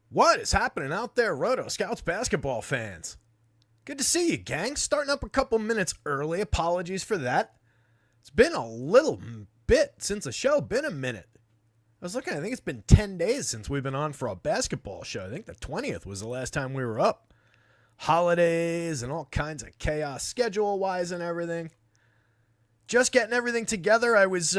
What is happening out there, Roto Scouts basketball fans? Good to see you, gang. Starting up a couple minutes early. Apologies for that. It's been a little bit since the show. Been a minute. I was looking, I think it's been 10 days since we've been on for a basketball show. I think the 20th was the last time we were up. Holidays and all kinds of chaos schedule-wise and everything. Just getting everything together. I was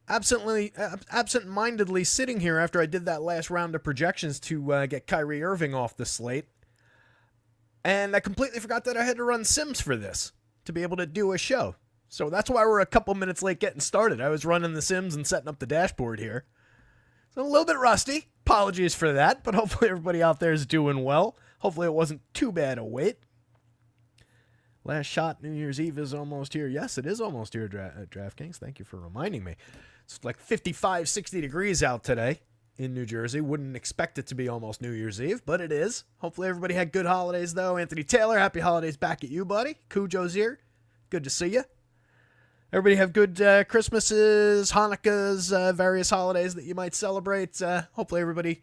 absent-mindedly sitting here after I did that last round of projections to get Kyrie Irving off the slate. And I completely forgot that I had to run Sims for this to be able to do a show. So that's why we're a couple minutes late getting started. I was running the Sims and setting up the dashboard here. So a little bit rusty. Apologies for that, but hopefully everybody out there is doing well. Hopefully it wasn't too bad a wait. Last shot, New Year's Eve is almost here. Yes, it is almost here, DraftKings. Thank you for reminding me. It's like 55, 60 degrees out today in New Jersey. Wouldn't expect it to be almost New Year's Eve, but it is. Hopefully everybody had good holidays, though. Anthony Taylor, happy holidays back at you, buddy. Cujo's here. Good to see you. Everybody have good Christmases, Hanukkahs, various holidays that you might celebrate. Hopefully everybody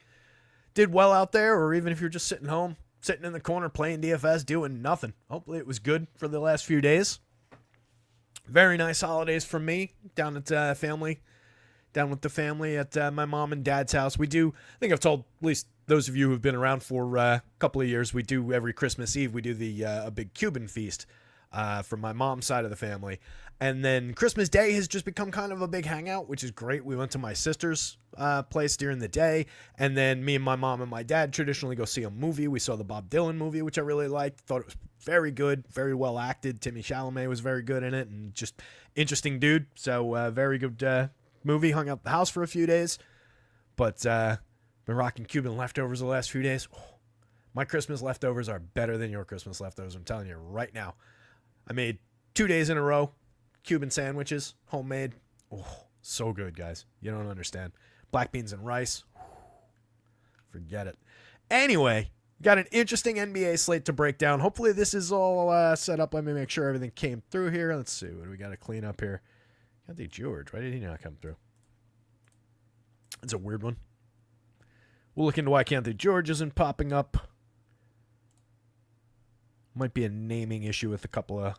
did well out there, or even if you're just sitting home, sitting in the corner playing DFS, doing nothing. Hopefully it was good for the last few days. Very nice holidays from me down at down with the family at my mom and dad's house. We do, I think I've told at least those of you who've been around for a couple of years, we do every Christmas Eve, we do a big Cuban feast from my mom's side of the family. And then Christmas Day has just become kind of a big hangout, which is great. We went to my sister's place during the day, and then me and my mom and my dad traditionally go see a movie. We saw the Bob Dylan movie, which I really liked. Thought it was very good, very well acted. Timmy Chalamet was very good in it, and just interesting dude. So very good movie. Hung out at the house for a few days, but been rocking Cuban leftovers the last few days. Oh, my Christmas leftovers are better than your Christmas leftovers. I'm telling you right now. I made 2 days in a row Cuban sandwiches, homemade. Oh, so good, guys. You don't understand. Black beans and rice. Forget it. Anyway, got an interesting NBA slate to break down. Hopefully this is all set up. Let me make sure everything came through here. Let's see. What do we got to clean up here? Anthony George. Why did he not come through? It's a weird one. We'll look into why Anthony George isn't popping up. Might be a naming issue with a couple of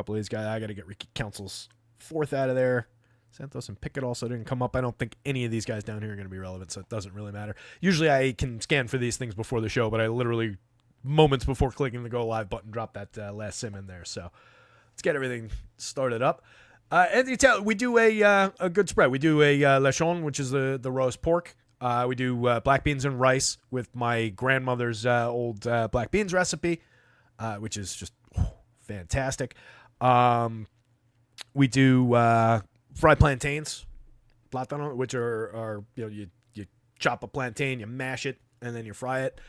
these guys. I got to get Ricky Council's fourth out of there. Santos and Pickett also didn't come up. I don't think any of these guys down here are going to be relevant, so it doesn't really matter. Usually I can scan for these things before the show, but I literally, moments before clicking the go live button, dropped that last sim in there. So let's get everything started up. Anthony Taylor, we do a good spread. We do a lechon, which is the roast pork. We do black beans and rice with my grandmother's old black beans recipe, which is just fantastic. We do fried plantains, plátano, which are you chop a plantain, you mash it, and then you fry it.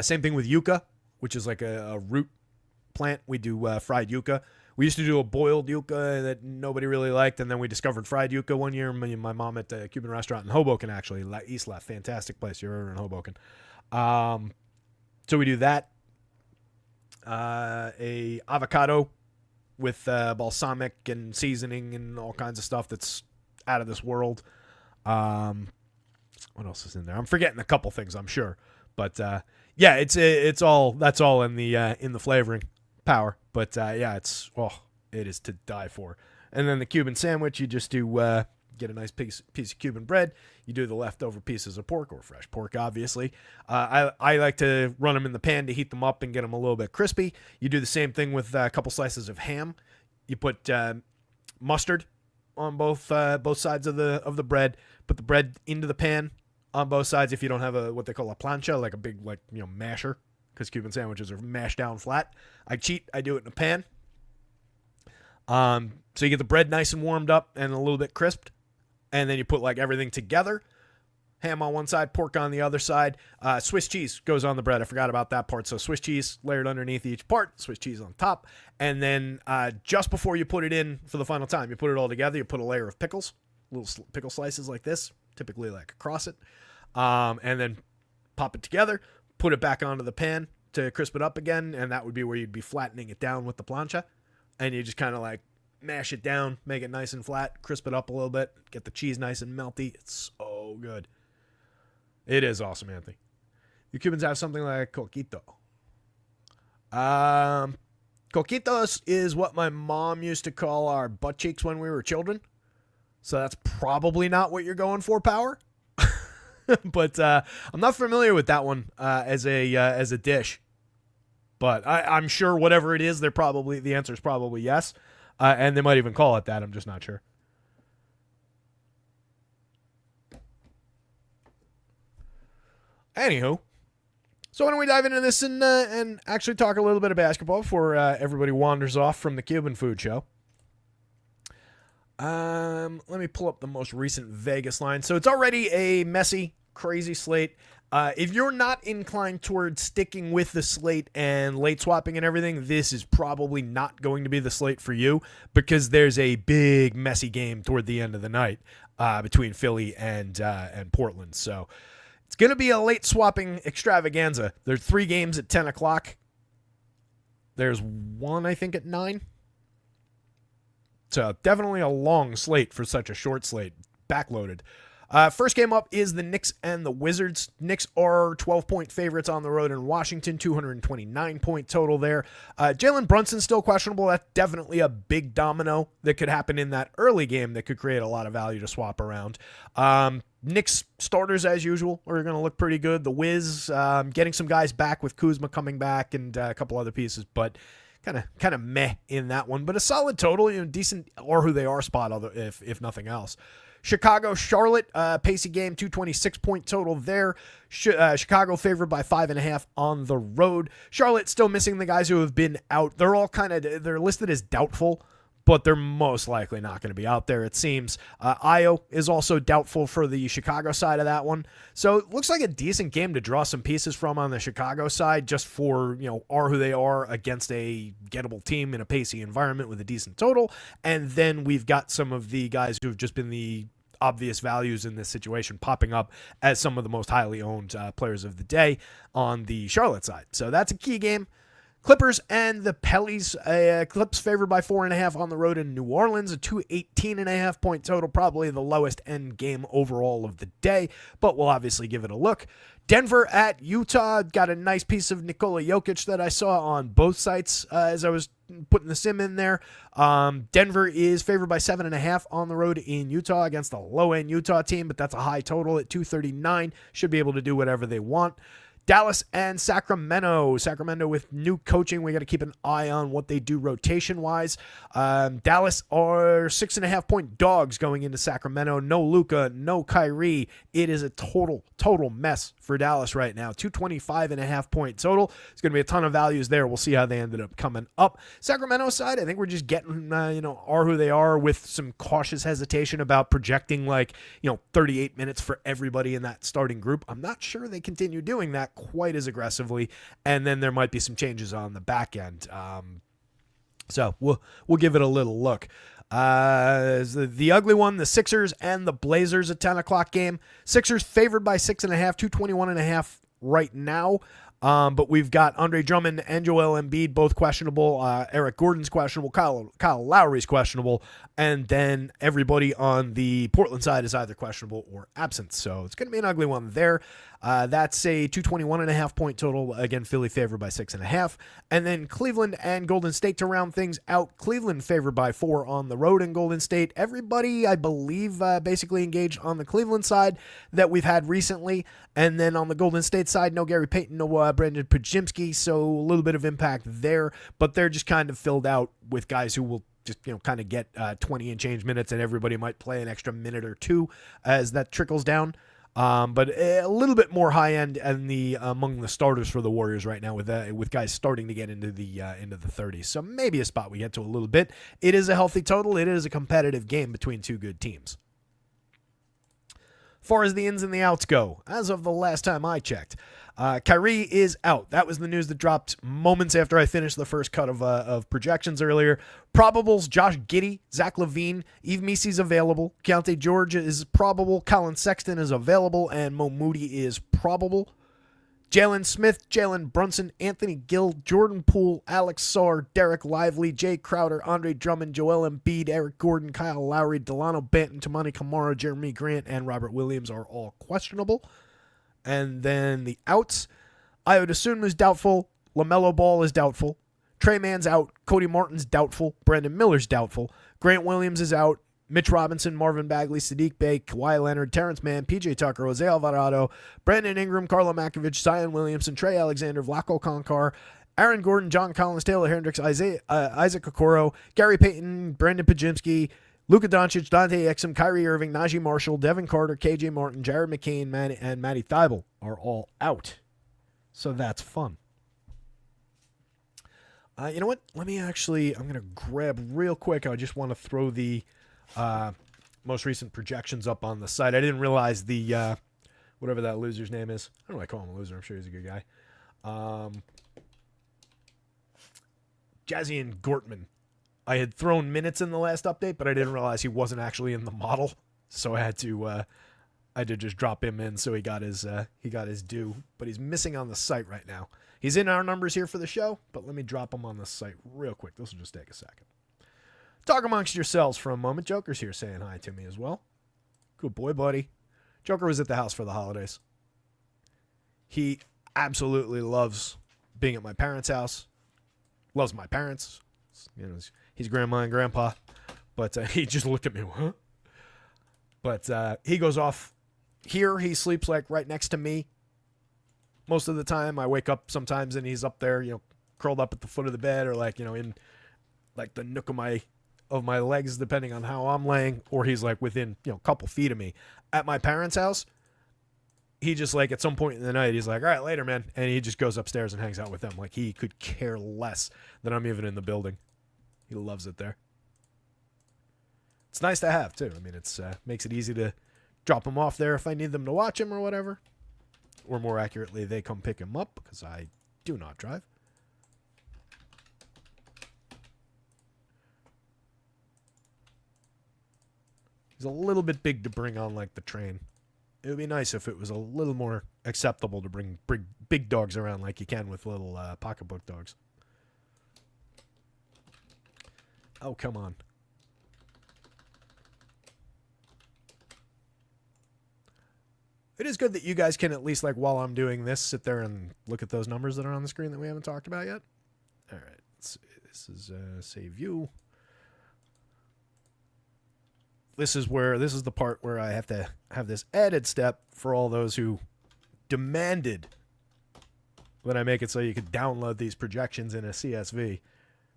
Same thing with yuca, which is like a root plant. We do fried yuca. We used to do a boiled yuca that nobody really liked, and then we discovered fried yuca one year. Me and my mom at a Cuban restaurant in Hoboken, actually, La Isla, fantastic place. You're ever in Hoboken. So we do that. A avocado with balsamic and seasoning and all kinds of stuff that's out of this world. What else is in there? I'm forgetting a couple things, I'm sure, but yeah, it's all in the flavoring power. But yeah, it is to die for. And then the Cuban sandwich, you just do get a nice piece of Cuban bread. You do the leftover pieces of pork, or fresh pork, obviously. I like to run them in the pan to heat them up and get them a little bit crispy. You do the same thing with a couple slices of ham. You put mustard on both sides of the bread. Put the bread into the pan on both sides. If you don't have what they call a plancha, like a big masher, because Cuban sandwiches are mashed down flat. I cheat. I do it in a pan. So you get the bread nice and warmed up and a little bit crisped. And then you put everything together. Ham on one side, pork on the other side. Swiss cheese goes on the bread. I forgot about that part. So Swiss cheese layered underneath each part, Swiss cheese on top. And then just before you put it in for the final time, you put it all together. You put a layer of pickles, little pickle slices like this, typically across it. And then pop it together, put it back onto the pan to crisp it up again. And that would be where you'd be flattening it down with the plancha. And you just kind of mash it down, make it nice and flat, crisp it up a little bit, get the cheese nice and melty. It's so good. It is awesome, Anthony. You Cubans have something like coquito. Coquitos is what my mom used to call our butt cheeks when we were children. So that's probably not what you're going for, Power. But I'm not familiar with that one as a dish. But I'm sure whatever it is, the answer is probably yes. And they might even call it that. I'm just not sure. Anywho, so why don't we dive into this and actually talk a little bit of basketball before everybody wanders off from the Cuban food show. Let me pull up the most recent Vegas line. So it's already a messy, crazy slate. If you're not inclined towards sticking with the slate and late swapping and everything, this is probably not going to be the slate for you because there's a big, messy game toward the end of the night between Philly and Portland. So it's going to be a late swapping extravaganza. There's 3 games at 10 o'clock. There's one, I think, at 9. So definitely a long slate for such a short slate, backloaded. First game up is the Knicks and the Wizards. Knicks are 12-point favorites on the road in Washington, 229-point total there. Jalen Brunson still questionable. That's definitely a big domino that could happen in that early game that could create a lot of value to swap around. Knicks starters, as usual, are going to look pretty good. The Wiz getting some guys back with Kuzma coming back and a couple other pieces, but kind of meh in that one. But a solid total, decent or who they are spot, if nothing else. Chicago, Charlotte, pacey game, 226-point total there. Chicago favored by 5.5 on the road. Charlotte still missing the guys who have been out. They're all they're listed as doubtful, but they're most likely not going to be out there, it seems. Io is also doubtful for the Chicago side of that one. So it looks like a decent game to draw some pieces from on the Chicago side, just for, are who they are against a gettable team in a pacey environment with a decent total. And then we've got some of the guys who've just been the obvious values in this situation popping up as some of the most highly owned players of the day on the Charlotte side. So that's a key game. Clippers and the Pellies. Clips favored by 4.5 on the road in New Orleans. A 218.5-point total, probably the lowest end game overall of the day, but we'll obviously give it a look. Denver at Utah. Got a nice piece of Nikola Jokic that I saw on both sites as I was putting the sim in there. Denver is favored by 7.5 on the road in Utah against a low-end Utah team, but that's a high total at 239. Should be able to do whatever they want. Dallas and Sacramento. Sacramento with new coaching. We got to keep an eye on what they do rotation-wise. Dallas are 6.5-point dogs going into Sacramento. No Luka, no Kyrie. It is a total mess for Dallas right now. 225.5-point total. It's going to be a ton of values there. We'll see how they ended up coming up. Sacramento side, I think we're just getting, are who they are with some cautious hesitation about projecting 38 minutes for everybody in that starting group. I'm not sure they continue doing that quite as aggressively, and then there might be some changes on the back end. So we'll give it a little look. The ugly one, the Sixers and the Blazers, a 10 o'clock game. Sixers favored by 6.5, 221.5 right now. But we've got Andre Drummond and Joel Embiid both questionable. Eric Gordon's questionable. Kyle Lowry's questionable. And then everybody on the Portland side is either questionable or absent. So it's going to be an ugly one there. That's a 221.5-point total. Again, Philly favored by 6.5. And then Cleveland and Golden State to round things out. Cleveland favored by 4 on the road in Golden State. Everybody, I believe, basically engaged on the Cleveland side that we've had recently. And then on the Golden State side, no Gary Payton, no Brandon Podziemski, so a little bit of impact there. But they're just kind of filled out with guys who will just kind of get 20 and change minutes, and everybody might play an extra minute or two as that trickles down. But a little bit more high end and among the starters for the Warriors right now with guys starting to get into the 30s. So maybe a spot we get to a little bit. It is a healthy total. It is a competitive game between two good teams. As far as the ins and the outs go, as of the last time I checked, Kyrie is out. That was the news that dropped moments after I finished the first cut of projections earlier. Probables: Josh Giddey, Zach LaVine, Yves Missy's available, Keontae George is probable, Colin Sexton is available, and Mo Moody is probable. Jalen Smith, Jalen Brunson, Anthony Gill, Jordan Poole, Alex Sarr, Derek Lively, Jay Crowder, Andre Drummond, Joel Embiid, Eric Gordon, Kyle Lowry, Delano Banton, Tamani Kamara, Jeremy Grant, and Robert Williams are all questionable. And then the outs, I would assume is doubtful. LaMelo Ball is doubtful. Trey Mann's out. Cody Martin's doubtful. Brandon Miller's doubtful. Grant Williams is out. Mitch Robinson, Marvin Bagley, Sadiq Bey, Kawhi Leonard, Terrence Mann, PJ Tucker, Jose Alvarado, Brandon Ingram, Carlo Makovich, Zion Williamson, Trey Alexander, Vlaco Konkar, Aaron Gordon, John Collins, Taylor Hendricks, Isaac Okoro, Gary Payton, Brandon Pajimski, Luka Doncic, Dante Exum, Kyrie Irving, Najee Marshall, Devin Carter, KJ Martin, Jared McCain, and Matty Thybulle are all out. So that's fun. You know what? I'm going to grab real quick. I just want to throw the most recent projections up on the site. I didn't realize the, whatever that loser's name is. I don't know why I call him a loser. I'm sure he's a good guy. Jazzy and Gortman. I had thrown minutes in the last update, but I didn't realize he wasn't actually in the model. So I had to just drop him in so he got his due. But he's missing on the site right now. He's in our numbers here for the show, but let me drop him on the site real quick. This will just take a second. Talk amongst yourselves for a moment. Joker's here saying hi to me as well. Good boy, buddy. Joker was at the house for the holidays. He absolutely loves being at my parents' house. Loves my parents. You know, he's grandma and grandpa. But he just looked at me, huh? But he goes off here. He sleeps like right next to me. Most of the time, I wake up sometimes and he's up there, you know, curled up at the foot of the bed or like, you know, in like the nook of my legs, depending on how I'm laying, or he's like within, you know, a couple feet of me. At my parents' house, he just like at some point in the night, he's like, all right, later, man. And he just goes upstairs and hangs out with them. Like he could care less that I'm even in the building. He loves it there. It's nice to have too. I mean, it's makes it easy to drop him off there if I need them to watch him or whatever. Or more accurately, they come pick him up because I do not drive. He's a little bit big to bring on like the train. It would be nice if it was a little more acceptable to bring big dogs around like you can with little pocketbook dogs. Oh, come on. It is good that you guys can at least, like, while I'm doing this, sit there and look at those numbers that are on the screen that we haven't talked about yet. All right. Let's see. This is save view. This is the part where I have to have this added step for all those who demanded that I make it so you could download these projections in a CSV.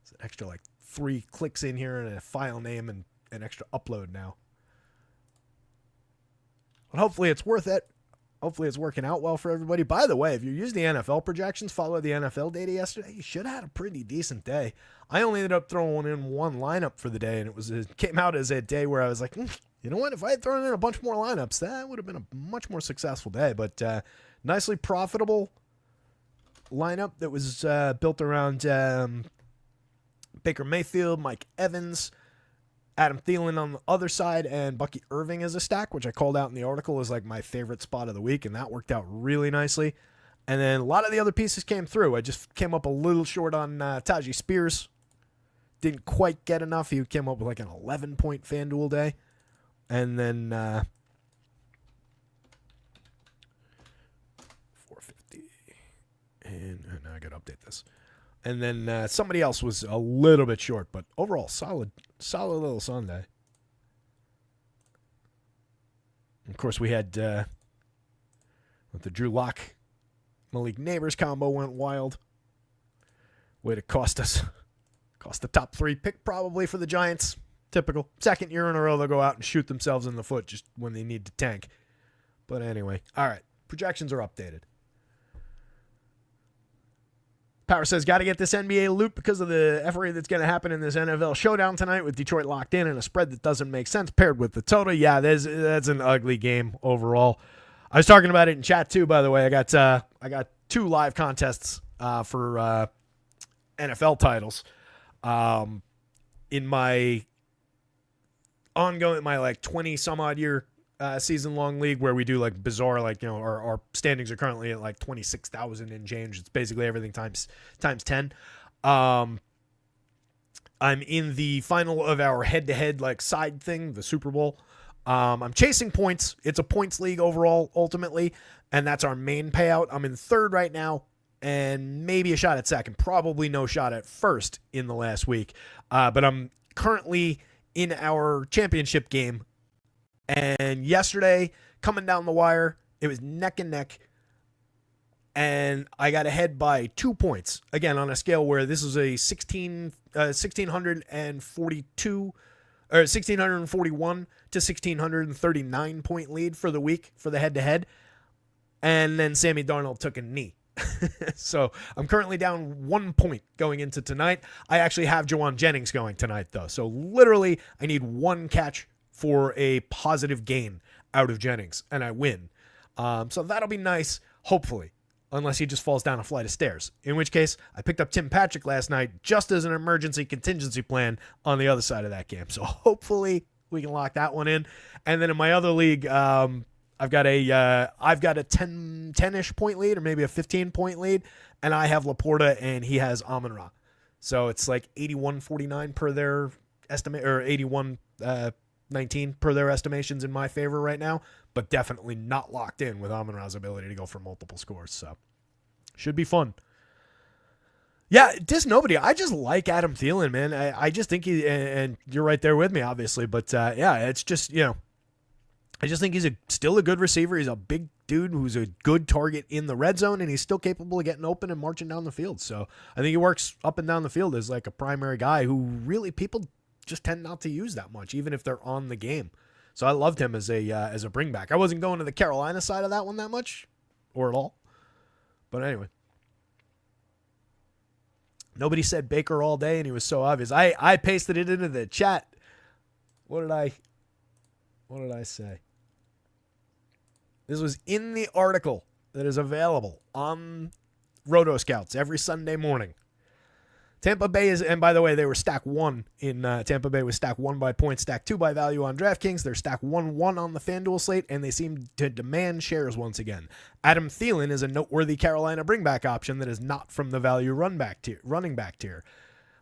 It's an extra, like, 3 clicks in here and a file name and an extra upload now. But hopefully it's worth it. Hopefully it's working out well for everybody. By the way, if you use the NFL projections, follow the NFL data yesterday, you should have had a pretty decent day. I only ended up throwing in one lineup for the day, and it came out as a day where I was like, you know what? If I had thrown in a bunch more lineups, that would have been a much more successful day. But nicely profitable lineup that was built around Baker Mayfield, Mike Evans, Adam Thielen on the other side, and Bucky Irving as a stack, which I called out in the article as like my favorite spot of the week, and that worked out really nicely. And then a lot of the other pieces came through. I just came up a little short on Tajee Spears. Didn't quite get enough. He came up with like an 11-point FanDuel day. And then 450. And now I got to update this. And then somebody else was a little bit short, but overall, solid little Sunday. Of course, we had the Drew Lock, Malik Neighbors combo went wild. Way to cost the top 3 pick probably for the Giants. Typical. Second year in a row, they'll go out and shoot themselves in the foot just when they need to tank. But anyway, all right. Projections are updated. Power says, got to get this NBA loot because of the effery that's going to happen in this NFL showdown tonight with Detroit locked in and a spread that doesn't make sense paired with the total. Yeah, that's an ugly game overall. I was talking about it in chat too, by the way. I got 2 live contests for NFL titles. In my ongoing, my like 20 some odd year season long league where we do like bizarre, like, you know, our standings are currently at like 26,000 and change. It's basically everything times 10. I'm in the final of our head to head like side thing, the Super Bowl. I'm chasing points. It's a points league overall, ultimately, and that's our main payout. I'm in third right now, and maybe a shot at second. Probably no shot at first in the last week. But I'm currently in our championship game, and yesterday, coming down the wire, it was neck and neck, and I got ahead by 2 points. Again, on a scale where this is a 1,642 or 1,641 to 1,639 point lead for the week for the head-to-head. And then Sammy Darnold took a knee. So I'm currently down 1 point going into tonight. I actually have Jawan Jennings going tonight, though. So literally, I need one catch for a positive gain out of Jennings, and I win. So that'll be nice, hopefully. Unless he just falls down a flight of stairs. In which case, I picked up Tim Patrick last night just as an emergency contingency plan on the other side of that game. So hopefully we can lock that one in. And then in my other league, I've got a 10-ish point lead or maybe a 15-point lead. And I have Laporta and he has Amon-Ra. So it's like 81-49 per their estimate, or 81-19 per their estimations in my favor right now. But definitely not locked in with Amon-Ra's ability to go for multiple scores. So, should be fun. Yeah, nobody. I just like Adam Thielen, man. I just think and you're right there with me, obviously. But, yeah, it's just, I just think he's still a good receiver. He's a big dude who's a good target in the red zone, and he's still capable of getting open and marching down the field. So, I think he works up and down the field as like a primary guy who really people just tend not to use that much, even if they're on the game. So I loved him as a bringback. I wasn't going to the Carolina side of that one that much, or at all. But anyway. Nobody said Baker all day, and he was so obvious. I pasted it into the chat. What did I say? This was in the article that is available on Roto Scouts every Sunday morning. Tampa Bay is, and by the way, they were stack 1 in Tampa Bay was stack 1 by points, stack 2 by value on DraftKings. They're stack 1-1 on the FanDuel slate, and they seem to demand shares once again. Adam Thielen is a noteworthy Carolina bringback option that is not from the value running back tier.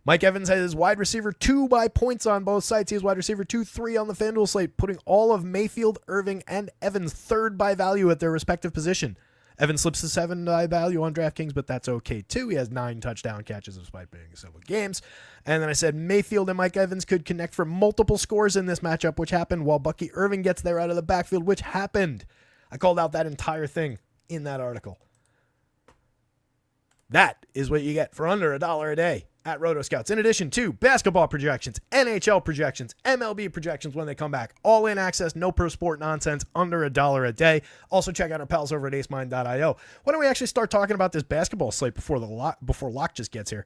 Mike Evans has wide receiver 2 by points on both sites. He has wide receiver 2-3 on the FanDuel slate, putting all of Mayfield, Irving, and Evans third by value at their respective position. Evans slips to 7 by value on DraftKings, but that's okay too. He has 9 touchdown catches despite being in several games. And then I said Mayfield and Mike Evans could connect for multiple scores in this matchup, which happened, while Bucky Irving gets there out of the backfield, which happened. I called out that entire thing in that article. That is what you get for under $1 a day at Roto Scouts. In addition to basketball projections, NHL projections, MLB projections when they come back. All in access, no pro sport nonsense, under $1 a day. Also check out our pals over at acemine.io. Why don't we actually start talking about this basketball slate before Locke just gets here?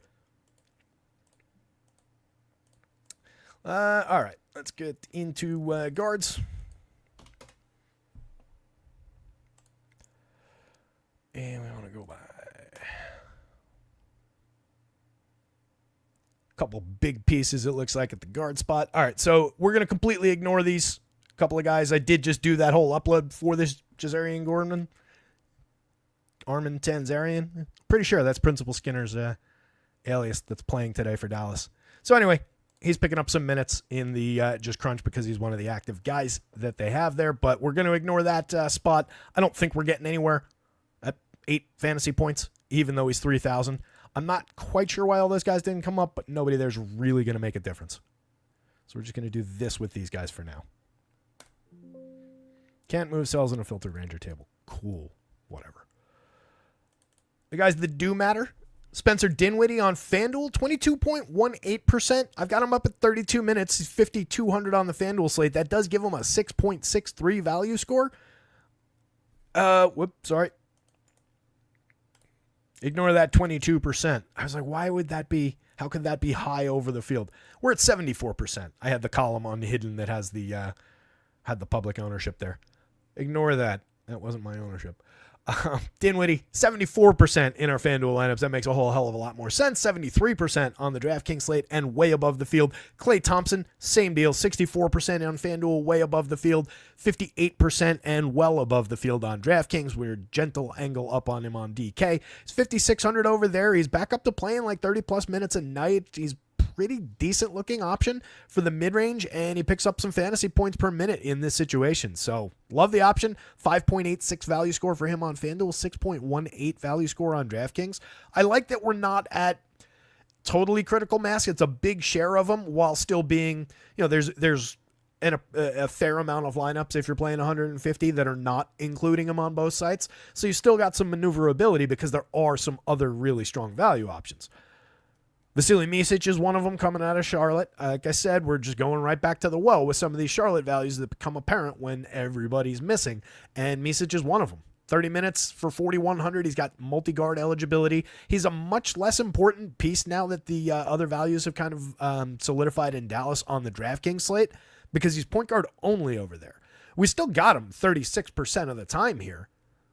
All right, let's get into guards. And we want to go by couple big pieces, it looks like, at the guard spot. All right, so we're going to completely ignore these couple of guys. I did just do that whole upload for this Jazarian Gorman. Armin Tanzarian. Pretty sure that's Principal Skinner's alias that's playing today for Dallas. So anyway, he's picking up some minutes in the just crunch because he's one of the active guys that they have there. But we're going to ignore that spot. I don't think we're getting anywhere at 8 fantasy points, even though he's 3,000. I'm not quite sure why all those guys didn't come up, but nobody there's really going to make a difference. So we're just going to do this with these guys for now. Can't move cells in a filter ranger table. Cool. Whatever. The guys that do matter. Spencer Dinwiddie on FanDuel, 22.18%. I've got him up at 32 minutes. He's 5,200 on the FanDuel slate. That does give him a 6.63 value score. Sorry. Ignore that 22%. I was like, why would that be? How could that be high over the field? We're at 74%. I had the column on hidden that has the had the public ownership there. Ignore that. That wasn't my ownership. Dinwiddie, 74% in our FanDuel lineups. That makes a whole hell of a lot more sense. 73% on the DraftKings slate and way above the field. Klay Thompson, same deal. 64% on FanDuel, way above the field. 58% and well above the field on DraftKings. We're gentle angle up on him on DK. He's 5,600 over there. He's back up to playing like 30-plus minutes a night. He's pretty decent looking option for the mid-range, and he picks up some fantasy points per minute in this situation. So love the option. 5.86 value score for him on FanDuel, 6.18 value score on DraftKings. I like that we're not at totally critical mass. It's a big share of them while still being, there's a fair amount of lineups if you're playing 150 that are not including him on both sites. So you still got some maneuverability because there are some other really strong value options. Vasily Micic is one of them coming out of Charlotte. Like I said, we're just going right back to the well with some of these Charlotte values that become apparent when everybody's missing. And Micic is one of them. 30 minutes for 4,100. He's got multi-guard eligibility. He's a much less important piece now that the other values have kind of solidified in Dallas on the DraftKings slate because he's point guard only over there. We still got him 36% of the time here,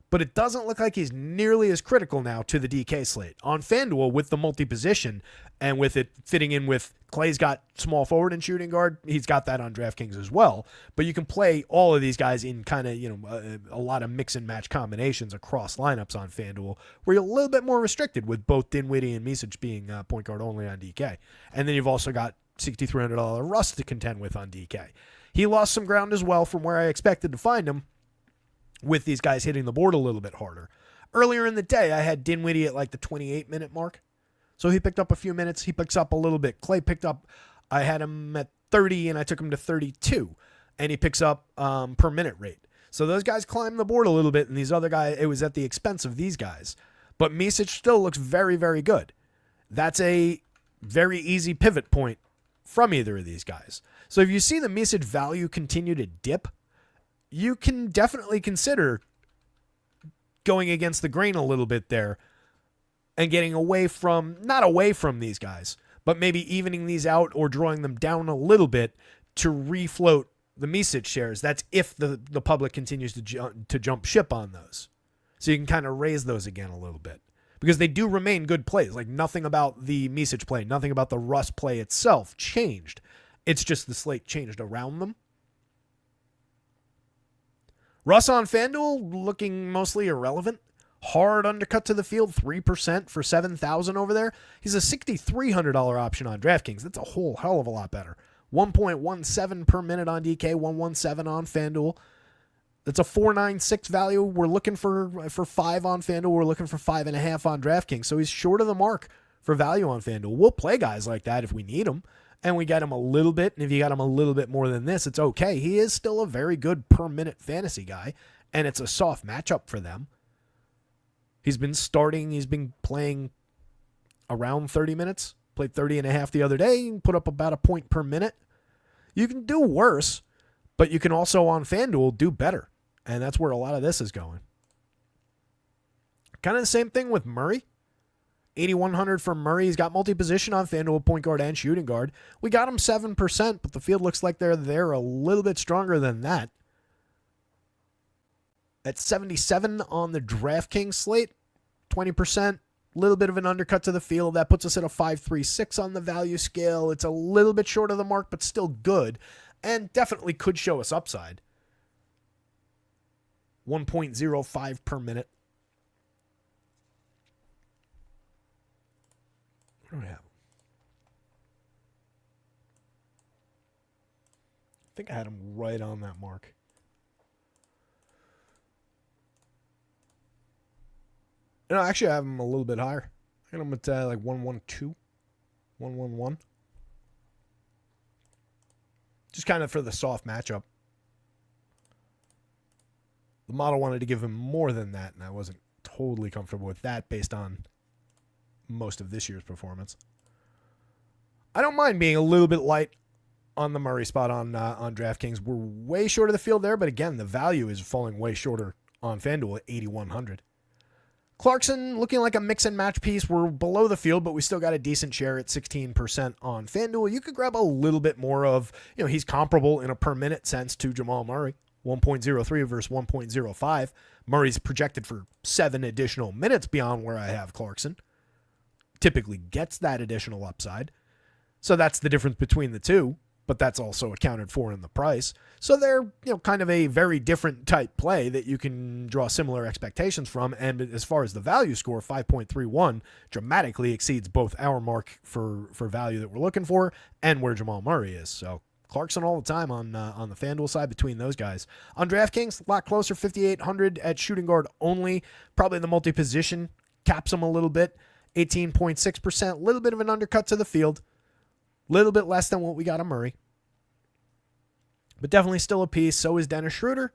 but it doesn't look like he's nearly as critical now to the DK slate. On FanDuel, with the multi-position and with it fitting in with Clay's got small forward and shooting guard, he's got that on DraftKings as well. But you can play all of these guys in kind of, a lot of mix and match combinations across lineups on FanDuel, where you're a little bit more restricted with both Dinwiddie and Micic being point guard only on DK. And then you've also got $6,300 Russ to contend with on DK. He lost some ground as well from where I expected to find him, with these guys hitting the board a little bit harder. Earlier in the day, I had Dinwiddie at like the 28-minute mark. So he picked up a few minutes. He picks up a little bit. Clay picked up, I had him at 30 and I took him to 32. And he picks up per minute rate. So those guys climbed the board a little bit, and these other guys, it was at the expense of these guys. But Micic still looks very, very good. That's a very easy pivot point from either of these guys. So if you see the Micic value continue to dip, you can definitely consider going against the grain a little bit there and getting not away from these guys, but maybe evening these out or drawing them down a little bit to refloat the Micic shares. That's if the public continues to jump ship on those. So you can kind of raise those again a little bit because they do remain good plays. Like nothing about the Micic play, nothing about the Russ play itself changed. It's just the slate changed around them. Russ on FanDuel looking mostly irrelevant. Hard undercut to the field, 3% for 7,000 over there. He's a $6,300 option on DraftKings. That's a whole hell of a lot better. 1.17 per minute on DK, 117 on FanDuel. That's a 4.96 value. We're looking for 5 on FanDuel. We're looking for 5.5 on DraftKings. So he's short of the mark for value on FanDuel. We'll play guys like that if we need them. And we get him a little bit, and if you got him a little bit more than this, it's okay. He is still a very good per-minute fantasy guy, and it's a soft matchup for them. He's been playing around 30 minutes, played 30.5 the other day, put up about a point per minute. You can do worse, but you can also, on FanDuel, do better, and that's where a lot of this is going. Kind of the same thing with Murray. 8,100 for Murray. He's got multi-position on FanDuel, point guard and shooting guard. We got him 7%, but the field looks like they're a little bit stronger than that. At 77 on the DraftKings slate, 20%, a little bit of an undercut to the field. That puts us at a 5.36 on the value scale. It's a little bit short of the mark, but still good, and definitely could show us upside. 1.05 per minute. What do I have? I think I had him right on that mark. No, actually, I have him a little bit higher. I got him at like 112, 111. Just kind of for the soft matchup. The model wanted to give him more than that, and I wasn't totally comfortable with that based on most of this year's performance. I don't mind being a little bit light on the Murray spot on DraftKings. We're way short of the field there, but again, the value is falling way shorter on FanDuel at 8,100. Clarkson looking like a mix and match piece. We're below the field, but we still got a decent share at 16% on FanDuel. You could grab a little bit more of, he's comparable in a per minute sense to Jamal Murray. 1.03 versus 1.05. Murray's projected for 7 additional minutes beyond where I have Clarkson. Typically gets that additional upside. So that's the difference between the two. but that's also accounted for in the price. So they're, kind of a very different type play that you can draw similar expectations from. And as far as the value score, 5.31 dramatically exceeds both our mark for value that we're looking for and where Jamal Murray is. So Clarkson all the time on the FanDuel side between those guys. On DraftKings, a lot closer, 5,800 at shooting guard only. Probably the multi-position caps him a little bit. 18.6%, a little bit of an undercut to the field. A little bit less than what we got on Murray. But definitely still a piece. So is Dennis Schroeder.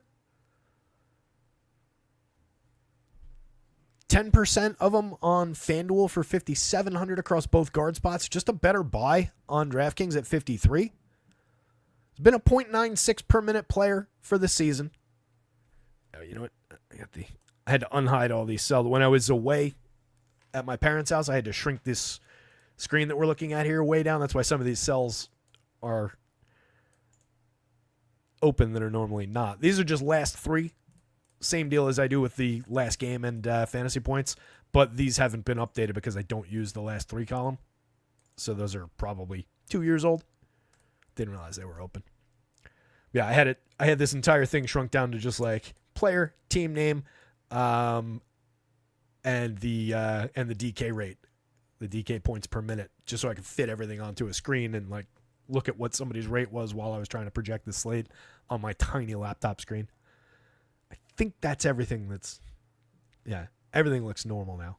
10% of them on FanDuel for 5,700 across both guard spots. Just a better buy on DraftKings at 53. It's been a 0.96 per minute player for the season. Oh, you know what? I had to unhide all these cells. When I was away at my parents' house, I had to shrink this screen that we're looking at here way down. That's why some of these cells are open that are normally not. These are just last three. Same deal as I do with the last game and fantasy points, but these haven't been updated because I don't use the last three column. So those are probably 2 years old. Didn't realize they were open. Yeah, I had this entire thing shrunk down to just like player, team name, and the DK rate, the DK points per minute, just so I could fit everything onto a screen and like look at what somebody's rate was while I was trying to project the slate on my tiny laptop screen. I think that's everything. Everything looks normal now.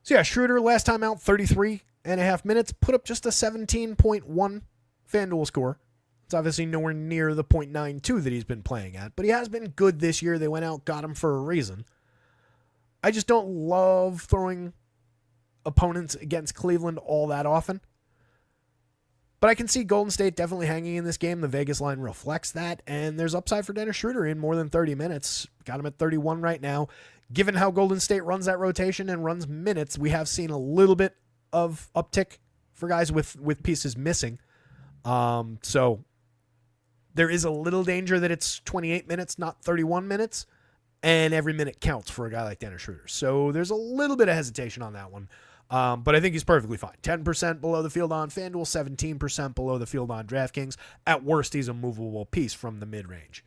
So yeah, Schroeder last time out, 33.5 minutes, put up just a 17.1 FanDuel score. It's obviously nowhere near the 0.92 that he's been playing at, but he has been good this year. They went out, got him for a reason. I just don't love throwing opponents against Cleveland all that often. But I can see Golden State definitely hanging in this game. The Vegas line reflects that, and there's upside for Dennis Schroeder in more than 30 minutes. Got him at 31 right now. Given how Golden State runs that rotation and runs minutes, we have seen a little bit of uptick for guys with pieces missing. So there is a little danger that it's 28 minutes, not 31 minutes, and every minute counts for a guy like Dennis Schroeder. So there's a little bit of hesitation on that one. But I think he's perfectly fine. 10% below the field on FanDuel, 17% below the field on DraftKings. At worst, he's a movable piece from the mid-range.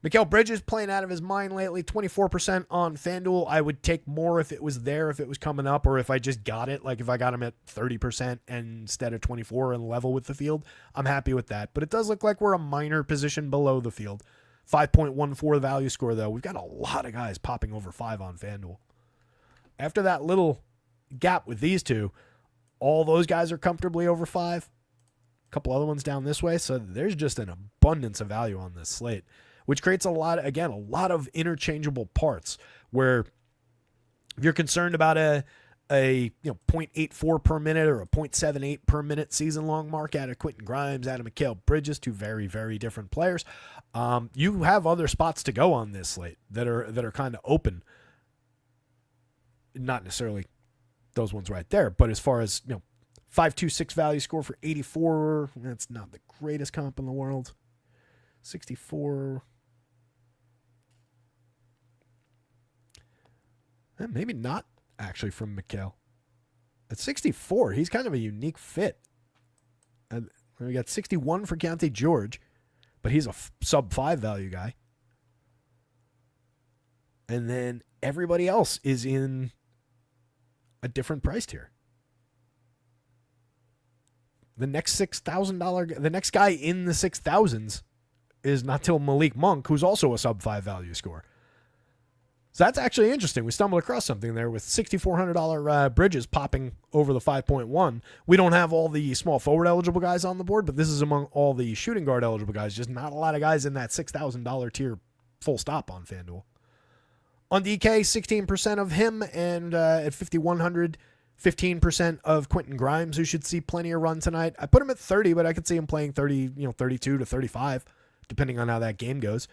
Mikal Bridges playing out of his mind lately, 24% on FanDuel. I would take more if it was there, if it was coming up, or if I just got it. Like if I got him at 30% instead of 24 and level with the field, I'm happy with that. But it does look like we're a minor position below the field. 5.14 value score, though. We've got a lot of guys popping over 5 on FanDuel. After that little gap with these two, all those guys are comfortably over 5. A couple other ones down this way. So there's just an abundance of value on this slate, which creates a lot of interchangeable parts where if you're concerned about a 0.84 per minute or a 0.78 per minute season long mark out of Quentin Grimes, out of Mikal Bridges, two very, very different players. You have other spots to go on this slate that are kind of open. Not necessarily those ones right there, but as far as 5.26 value score for 84, that's not the greatest comp in the world. 64. Maybe not actually from Mikal. At 64, he's kind of a unique fit. And we got 61 for Keontae George, but he's a sub 5 value guy. And then everybody else is in a different price tier. The next $6,000, the next guy in the 6,000s is not till Malik Monk, who's also a sub 5 value score. So that's actually interesting. We stumbled across something there with $6,400 Bridges popping over the 5.1. We don't have all the small forward eligible guys on the board, but this is among all the shooting guard eligible guys. Just not a lot of guys in that $6,000 tier full stop on FanDuel. On DK, 16% of him, and at 5,100, 15% of Quentin Grimes, who should see plenty of run tonight. I put him at 30, but I could see him playing 32 to 35, depending on how that game goes.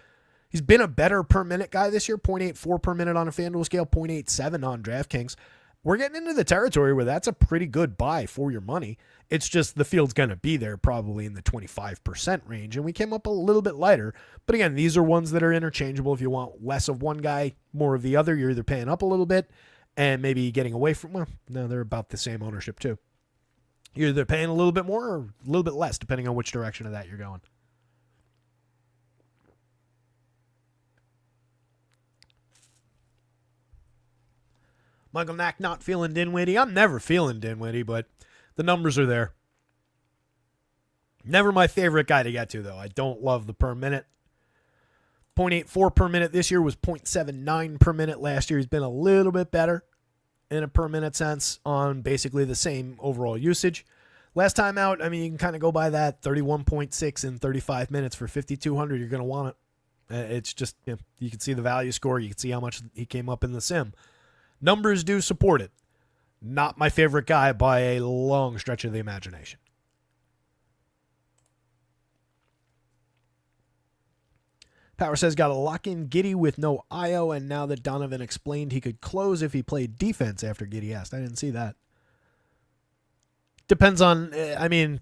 He's been a better per minute guy this year, 0.84 per minute on a FanDuel scale, 0.87 on DraftKings. We're getting into the territory where that's a pretty good buy for your money. It's just the field's going to be there probably in the 25% range, and we came up a little bit lighter. But again, these are ones that are interchangeable. If you want less of one guy, more of the other, you're either paying up a little bit and maybe getting away from, well, no, they're about the same ownership too. You're either paying a little bit more or a little bit less, depending on which direction of that you're going. Michael Knack not feeling Dinwiddie. I'm never feeling Dinwiddie, but the numbers are there. Never my favorite guy to get to, though. I don't love the per minute. 0.84 per minute this year was 0.79 per minute last year. He's been a little bit better in a per minute sense on basically the same overall usage. Last time out, I mean, you can kind of go by that 31.6 in 35 minutes for 5,200. You're going to want it. It's just, you can see the value score. You can see how much he came up in the sim. Numbers do support it. Not my favorite guy by a long stretch of the imagination. Power says, got to lock in Giddey with no IO, and now that Donovan explained he could close if he played defense after Giddey asked. I didn't see that. Depends on, I mean,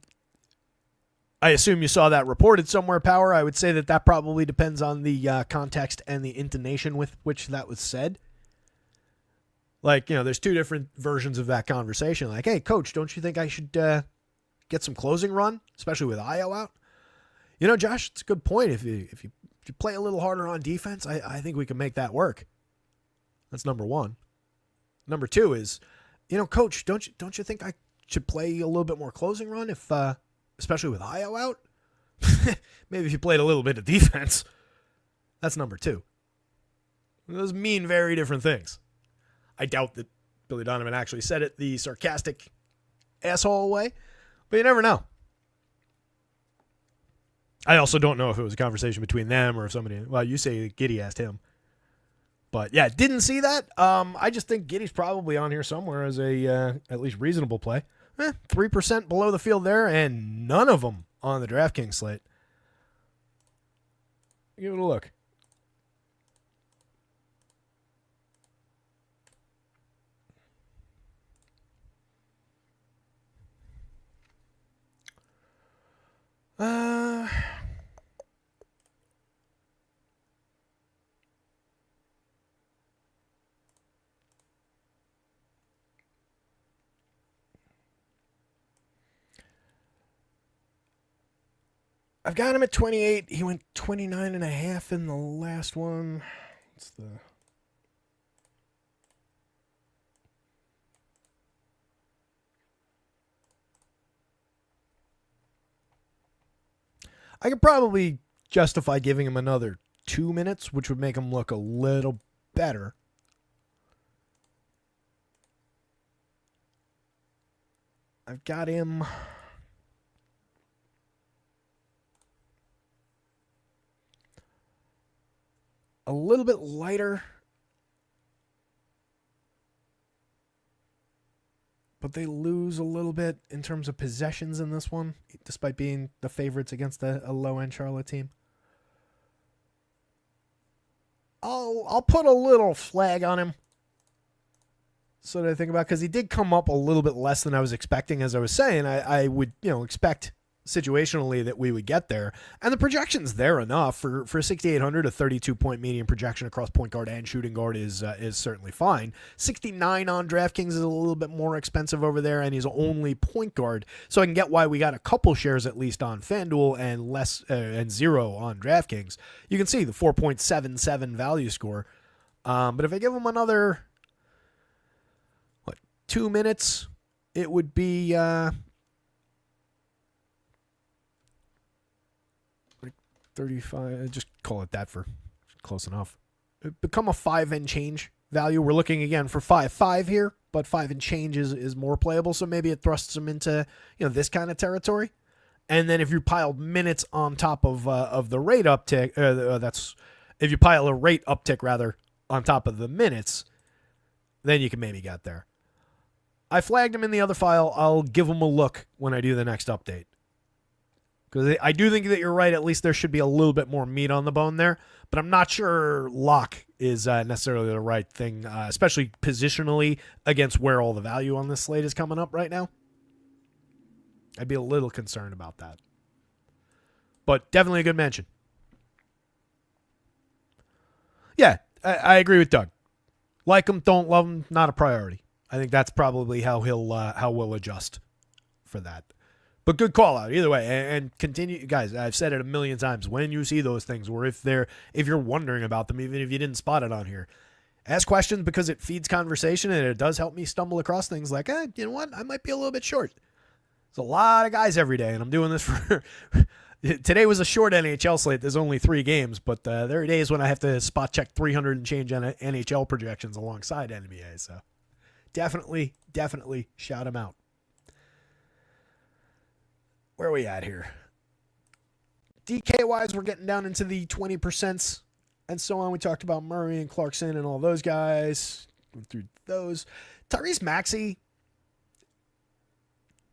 I assume you saw that reported somewhere, Power. I would say that probably depends on the context and the intonation with which that was said. Like, there's two different versions of that conversation. Like, hey, coach, don't you think I should get some closing run, especially with IO out? Josh, it's a good point. If you play a little harder on defense, I think we can make that work. That's number one. Number two is, coach, don't you think I should play a little bit more closing run if, especially with IO out? Maybe if you played a little bit of defense. That's number two. Those mean very different things. I doubt that Billy Donovan actually said it the sarcastic asshole way, but you never know. I also don't know if it was a conversation between them or if somebody, well, you say Giddey asked him. But yeah, didn't see that. I just think Giddey's probably on here somewhere as a at least reasonable play. 3% below the field there, and none of them on the DraftKings slate. Give it a look. I've got him at 28. He went 29.5 in the last one. What's the... I could probably justify giving him another 2 minutes, which would make him look a little better. I've got him... a little bit lighter, but they lose a little bit in terms of possessions in this one, despite being the favorites against a low-end Charlotte team. I'll put a little flag on him. So that I think about, because he did come up a little bit less than I was expecting. As I was saying, I would expect situationally that we would get there, and the projection's there enough for 6,800. A 32-point median projection across point guard and shooting guard is certainly fine. 69 on DraftKings is a little bit more expensive over there, and he's only point guard, so I can get why we got a couple shares at least on FanDuel and less and 0 on DraftKings. You can see the 4.77 value score, but if I give him another 2 minutes, it would be 35, just call it that for close enough. It become a 5 and change value. We're looking again for 5.5 here, but 5 and change is more playable, so maybe it thrusts them into this kind of territory. And then if you piled minutes on top of the rate uptick, that's if you pile a rate uptick rather on top of the minutes, then you can maybe get there. I flagged him in the other file. I'll give him a look when I do the next update. Because I do think that you're right. At least there should be a little bit more meat on the bone there. But I'm not sure lock is necessarily the right thing, especially positionally against where all the value on this slate is coming up right now. I'd be a little concerned about that. But definitely a good mention. Yeah, I agree with Doug. Like him, don't love him, not a priority. I think that's probably how we'll adjust for that. But good call out either way, and continue, guys. I've said it a million times. When you see those things, or if you're wondering about them, even if you didn't spot it on here, ask questions because it feeds conversation and it does help me stumble across things like, you know what, I might be a little bit short. There's a lot of guys every day, and I'm doing this for. Today was a short NHL slate. There's only 3 games, but there are days when I have to spot check 300 and change NHL projections alongside NBA. So definitely shout them out. Where are we at here? DK-wise, we're getting down into the 20% and so on. We talked about Murray and Clarkson and all those guys. Went through those. Tyrese Maxey,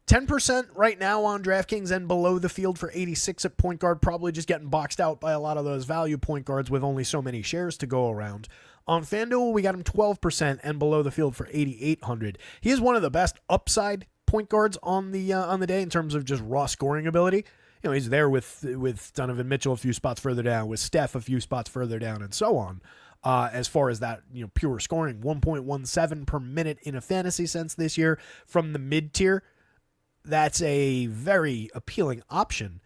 10% right now on DraftKings and below the field for 86 at point guard, probably just getting boxed out by a lot of those value point guards with only so many shares to go around. On FanDuel, we got him 12% and below the field for 8,800. He is one of the best upside point guards on the day in terms of just raw scoring ability. You know, he's there with Donovan Mitchell a few spots further down, with Steph a few spots further down, and so on. As far as that, you know, pure scoring, 1.17 per minute in a fantasy sense this year from the mid tier. That's a very appealing option,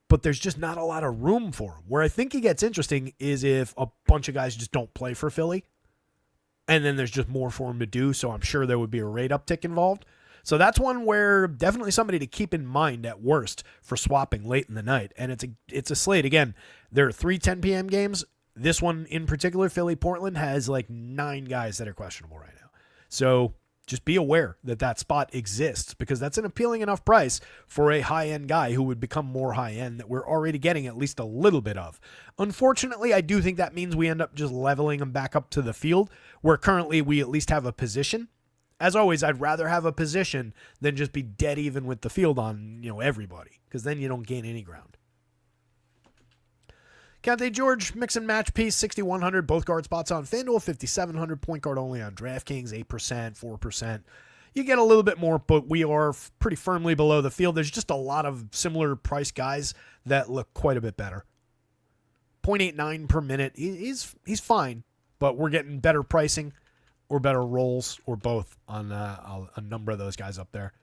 but there's just not a lot of room for him. Where I think he gets interesting is if a bunch of guys just don't play for Philly, and then there's just more for him to do, so I'm sure there would be a rate uptick involved. So that's one where definitely somebody to keep in mind at worst for swapping late in the night. And it's a slate. Again, there are 3 10 p.m. games. This one in particular, Philly-Portland, has like 9 guys that are questionable right now. So just be aware that spot exists because that's an appealing enough price for a high-end guy who would become more high-end that we're already getting at least a little bit of. Unfortunately, I do think that means we end up just leveling him back up to the field where currently we at least have a position. As always, I'd rather have a position than just be dead even with the field on, you know, everybody because then you don't gain any ground. Kente George, mix and match piece, 6,100, both guard spots on FanDuel, 5,700, point guard only on DraftKings, 8%, 4%. You get a little bit more, but we are pretty firmly below the field. There's just a lot of similar price guys that look quite a bit better. 0.89 per minute, he's fine, but we're getting better pricing or better rolls or both on a number of those guys up there.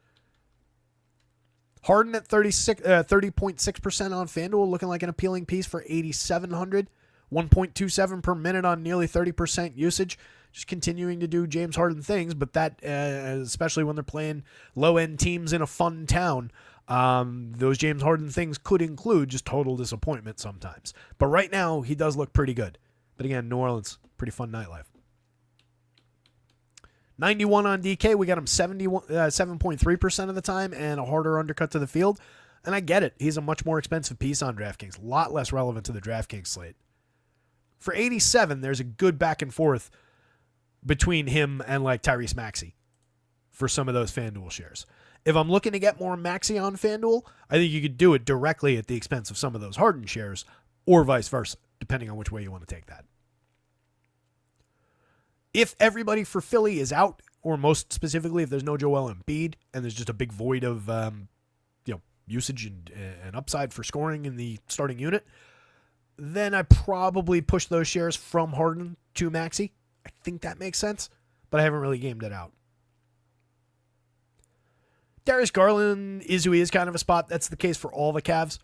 Harden at 30.6% on FanDuel, looking like an appealing piece for 8,700. 1.27 per minute on nearly 30% usage. Just continuing to do James Harden things, but that, especially when they're playing low-end teams in a fun town, those James Harden things could include just total disappointment sometimes. But right now, he does look pretty good. But again, New Orleans, pretty fun nightlife. 91 on DK, we got him 7.3% of the time and a harder undercut to the field. And I get it. He's a much more expensive piece on DraftKings. A lot less relevant to the DraftKings slate. For 87, there's a good back and forth between him and like Tyrese Maxey for some of those FanDuel shares. If I'm looking to get more Maxey on FanDuel, I think you could do it directly at the expense of some of those Harden shares or vice versa, depending on which way you want to take that. If everybody for Philly is out, or most specifically if there's no Joel Embiid and there's just a big void of usage and upside for scoring in the starting unit, then I probably push those shares from Harden to Maxey. I think that makes sense, but I haven't really gamed it out. Darius Garland is who he is, kind of a spot. That's the case for all the Cavs.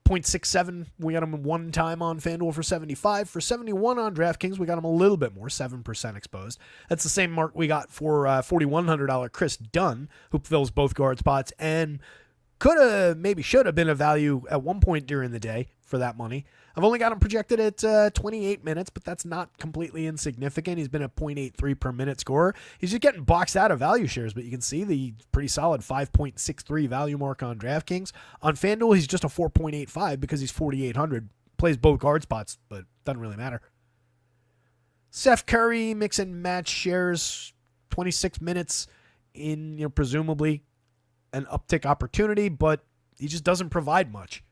0.67, we got him one time on FanDuel for 75. For 71 on DraftKings, we got him a little bit more, 7% exposed. That's the same mark we got for $4,100 Chris Dunn, who fills both guard spots and could have, maybe should have been a value at one point during the day for that money. I've only got him projected at 28 minutes, but that's not completely insignificant. He's been a 0.83 per minute scorer. He's just getting boxed out of value shares, but you can see the pretty solid 5.63 value mark on DraftKings. On FanDuel, he's just a 4.85 because he's 4,800. Plays both guard spots, but doesn't really matter. Seth Curry, mix and match shares, 26 minutes in, presumably an uptick opportunity, but he just doesn't provide much.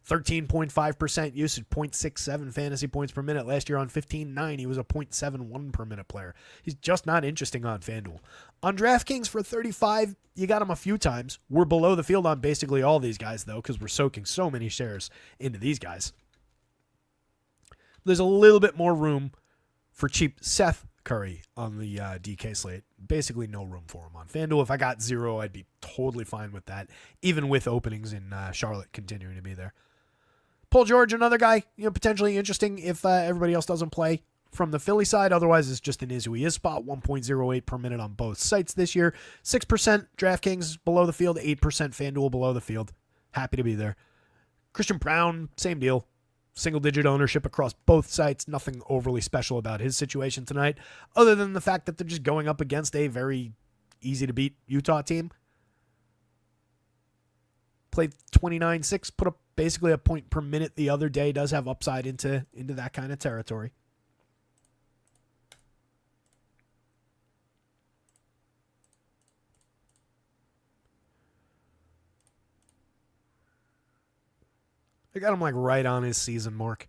13.5% usage, 0.67 fantasy points per minute. Last year on 15.9, he was a 0.71 per minute player. He's just not interesting on FanDuel. On DraftKings for 35, you got him a few times. We're below the field on basically all these guys, though, because we're soaking so many shares into these guys. There's a little bit more room for cheap Seth Curry on the DK slate. Basically no room for him on FanDuel. If I got 0, I'd be totally fine with that, even with openings in Charlotte continuing to be there. Paul George, another guy, potentially interesting if everybody else doesn't play from the Philly side. Otherwise, it's just an is who he is spot. 1.08 per minute on both sites this year. 6% DraftKings below the field, 8% FanDuel below the field. Happy to be there. Christian Brown, same deal. Single-digit ownership across both sites. Nothing overly special about his situation tonight, other than the fact that they're just going up against a very easy-to-beat Utah team. Played 29-6, put up basically a point per minute the other day. Does have upside into that kind of territory. I got him right on his season mark.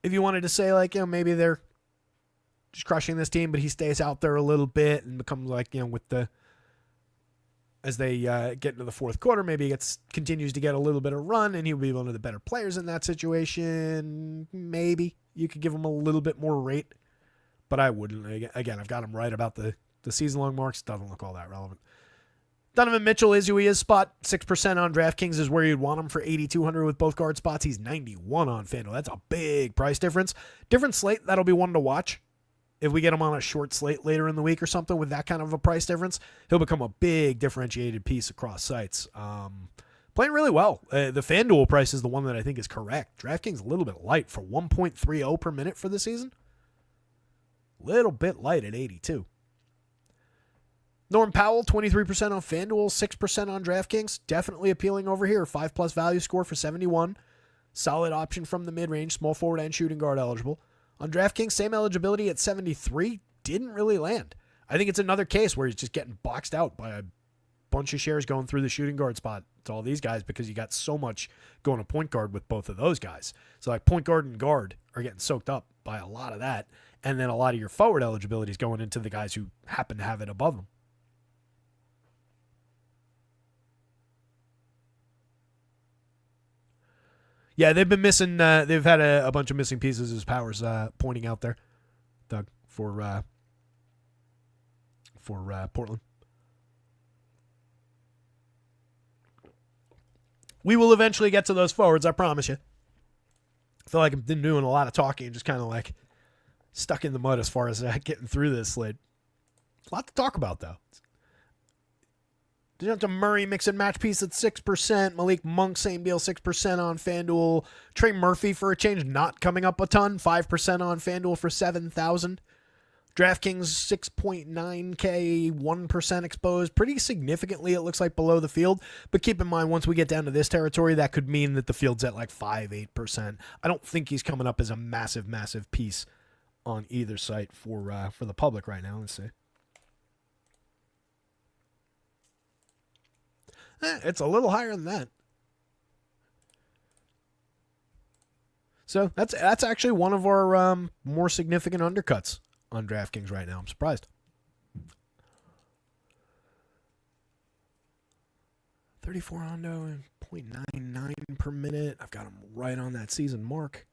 If you wanted to say maybe they're just crushing this team, but he stays out there a little bit and becomes with the, as they get into the fourth quarter, maybe he continues to get a little bit of run and he'll be one of the better players in that situation. Maybe you could give him a little bit more rate, but I wouldn't. Again, I've got him right about the season long marks. Doesn't look all that relevant. Donovan Mitchell is who he is spot. 6% on DraftKings is where you'd want him for 8,200 with both guard spots. He's 91 on FanDuel. That's a big price difference. Different slate. That'll be one to watch. If we get him on a short slate later in the week or something with that kind of a price difference, he'll become a big differentiated piece across sites. Playing really well. The FanDuel price is the one that I think is correct. DraftKings a little bit light for 1.30 per minute for the season. Little bit light at 82. Norm Powell, 23% on FanDuel, 6% on DraftKings. Definitely appealing over here. 5+ value score for 71. Solid option from the mid-range, small forward and shooting guard eligible. On DraftKings, same eligibility at 73. Didn't really land. I think it's another case where he's just getting boxed out by a bunch of shares going through the shooting guard spot to all these guys because you got so much going to point guard with both of those guys. So point guard and guard are getting soaked up by a lot of that. And then a lot of your forward eligibility is going into the guys who happen to have it above them. Yeah, they've been missing. They've had a bunch of missing pieces, as Powers pointing out there, Doug, for Portland. We will eventually get to those forwards, I promise you. I feel like I've been doing a lot of talking and just kind of stuck in the mud as far as getting through this slate. A lot to talk about, though. DeJounte Murray mix and match piece at 6%. Malik Monk, same deal, 6% on FanDuel. Trey Murphy, for a change, not coming up a ton. 5% on FanDuel for 7,000. DraftKings, 6.9K, 1% exposed. Pretty significantly, it looks like, below the field. But keep in mind, once we get down to this territory, that could mean that the field's at 5-8%. I don't think he's coming up as a massive, massive piece on either site for the public right now. Let's see. It's a little higher than that. So that's actually one of our more significant undercuts on DraftKings right now. I'm surprised. 34 Hondo, 0.99 per minute. I've got them right on that season mark.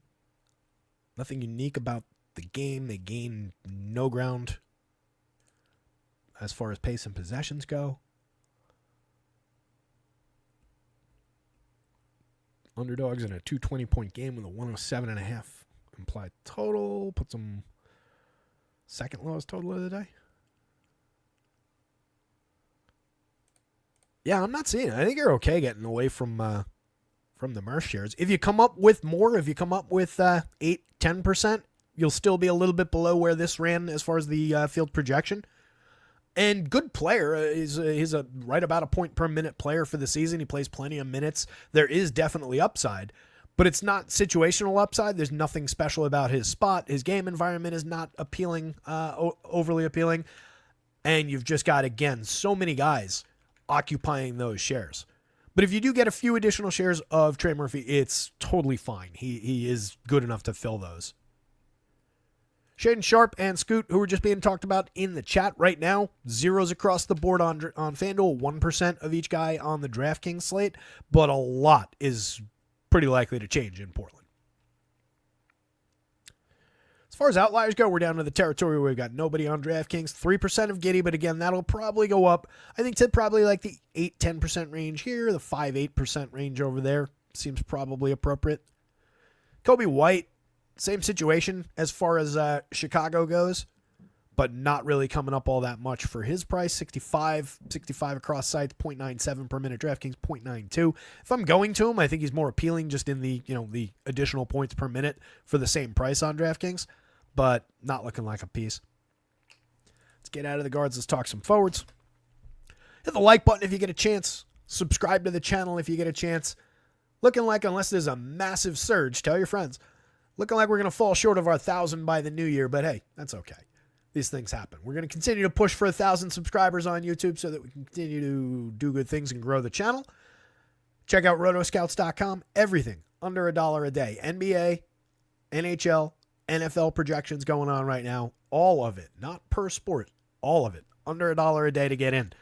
Nothing unique about the game. They gain no ground as far as pace and possessions go. Underdogs in a 220-point game with a 107.5 implied total. Puts them second lowest total of the day. Yeah, I'm not seeing it. I think you're okay getting away from the Murph shares. If you come up with more, if you come up with 8-10%, you'll still be a little bit below where this ran as far as the field projection. And good player. He's a right about a point per minute player for the season. He plays plenty of minutes. There is definitely upside, but it's not situational upside. There's nothing special about his spot. His game environment is not appealing, overly appealing. And you've just got, again, so many guys occupying those shares. But if you do get a few additional shares of Trey Murphy, it's totally fine. He is good enough to fill those. Shaden Sharp and Scoot, who are just being talked about in the chat right now, zeros across the board on FanDuel, 1% of each guy on the DraftKings slate, but a lot is pretty likely to change in Portland. As far as outliers go, we're down to the territory where we've got nobody on DraftKings. 3% of Giddy, but again, that'll probably go up. I think to probably like the 8-10% range here, the 5-8% range over there seems probably appropriate. Kobe White, same situation as far as Chicago goes, but not really coming up all that much for his price. 65 across sites, 0.97 per minute. DraftKings 0.92. If I'm going to him, I think he's more appealing just in the the additional points per minute for the same price on DraftKings, but not looking like a piece. Let's get out of the guards. Let's talk some forwards. Hit the like button if you get a chance. Subscribe to the channel if you get a chance. Looking like, unless there's a massive surge, tell your friends. Looking like we're going to fall short of our 1,000 by the new year, but hey, that's okay. These things happen. We're going to continue to push for 1,000 subscribers on YouTube so that we can continue to do good things and grow the channel. Check out rotoscouts.com. Everything under $1 a day. NBA, NHL, NFL projections going on right now. All of it. Not per sport. All of it. Under $1 a day to get in.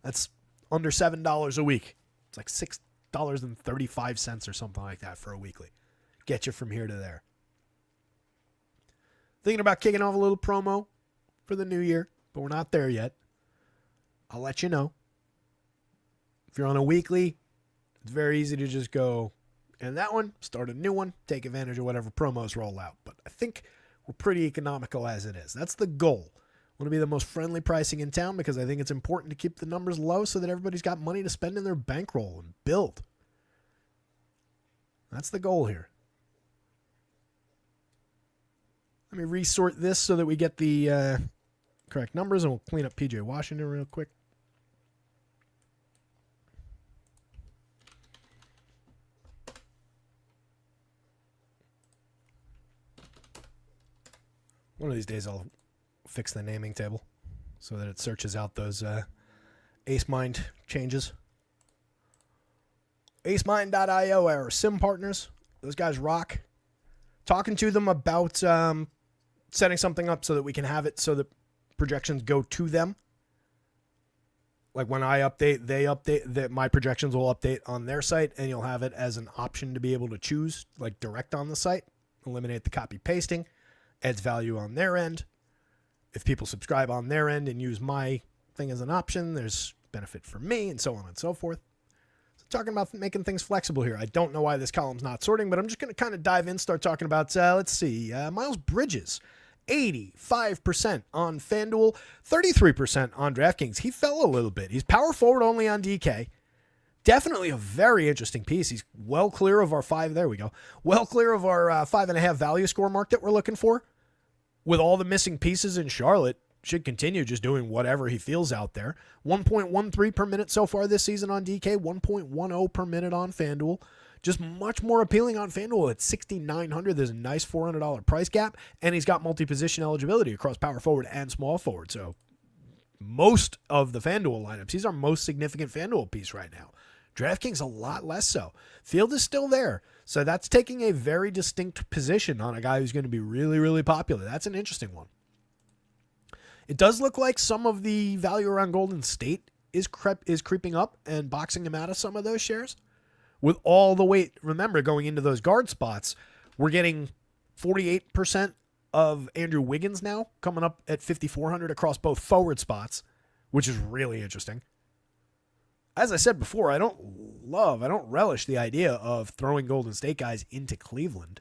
That's under $7 a week. It's like $6.35 or something like that for a weekly. Get you from here to there. Thinking about kicking off a little promo for the new year, but we're not there yet. I'll let you know. If you're on a weekly, it's very easy to just go and that one, start a new one, take advantage of whatever promos roll out. But I think we're pretty economical as it is. That's the goal. I want to be the most friendly pricing in town because I think it's important to keep the numbers low so that everybody's got money to spend in their bankroll and build. That's the goal here. Let me resort this so that we get the correct numbers, and we'll clean up PJ Washington real quick. One of these days I'll fix the naming table so that it searches out those AceMind changes. AceMind.io, our sim partners. Those guys rock. Talking to them about setting something up so that we can have it so that projections go to them. Like when I update, they update, that my projections will update on their site, and you'll have it as an option to be able to choose, like direct on the site. Eliminate the copy pasting. Adds value on their end. If people subscribe on their end and use my thing as an option, there's benefit for me, and so on and so forth. So talking about making things flexible here. I don't know why this column's not sorting, but I'm just going to kind of dive in, start talking about, let's see, Miles Bridges. 85% on FanDuel, 33% on DraftKings. He fell a little bit. He's power forward only on DK. Definitely a very interesting piece. He's well clear of our well clear of our 5.5 value score mark that we're looking for. With all the missing pieces in Charlotte, should continue just doing whatever he feels out there. 1.13 per minute so far this season on DK, 1.10 per minute on FanDuel. Just much more appealing on FanDuel at $6,900. There's a nice $400 price gap, and he's got multi-position eligibility across power forward and small forward. So most of the FanDuel lineups, he's our most significant FanDuel piece right now. DraftKings a lot less so. Field is still there, so that's taking a very distinct position on a guy who's going to be really, really popular. That's an interesting one. It does look like some of the value around Golden State is creeping up and boxing him out of some of those shares. With all the weight, remember, going into those guard spots, we're getting 48% of Andrew Wiggins now, coming up at 5,400 across both forward spots, which is really interesting. As I said before, I don't relish the idea of throwing Golden State guys into Cleveland.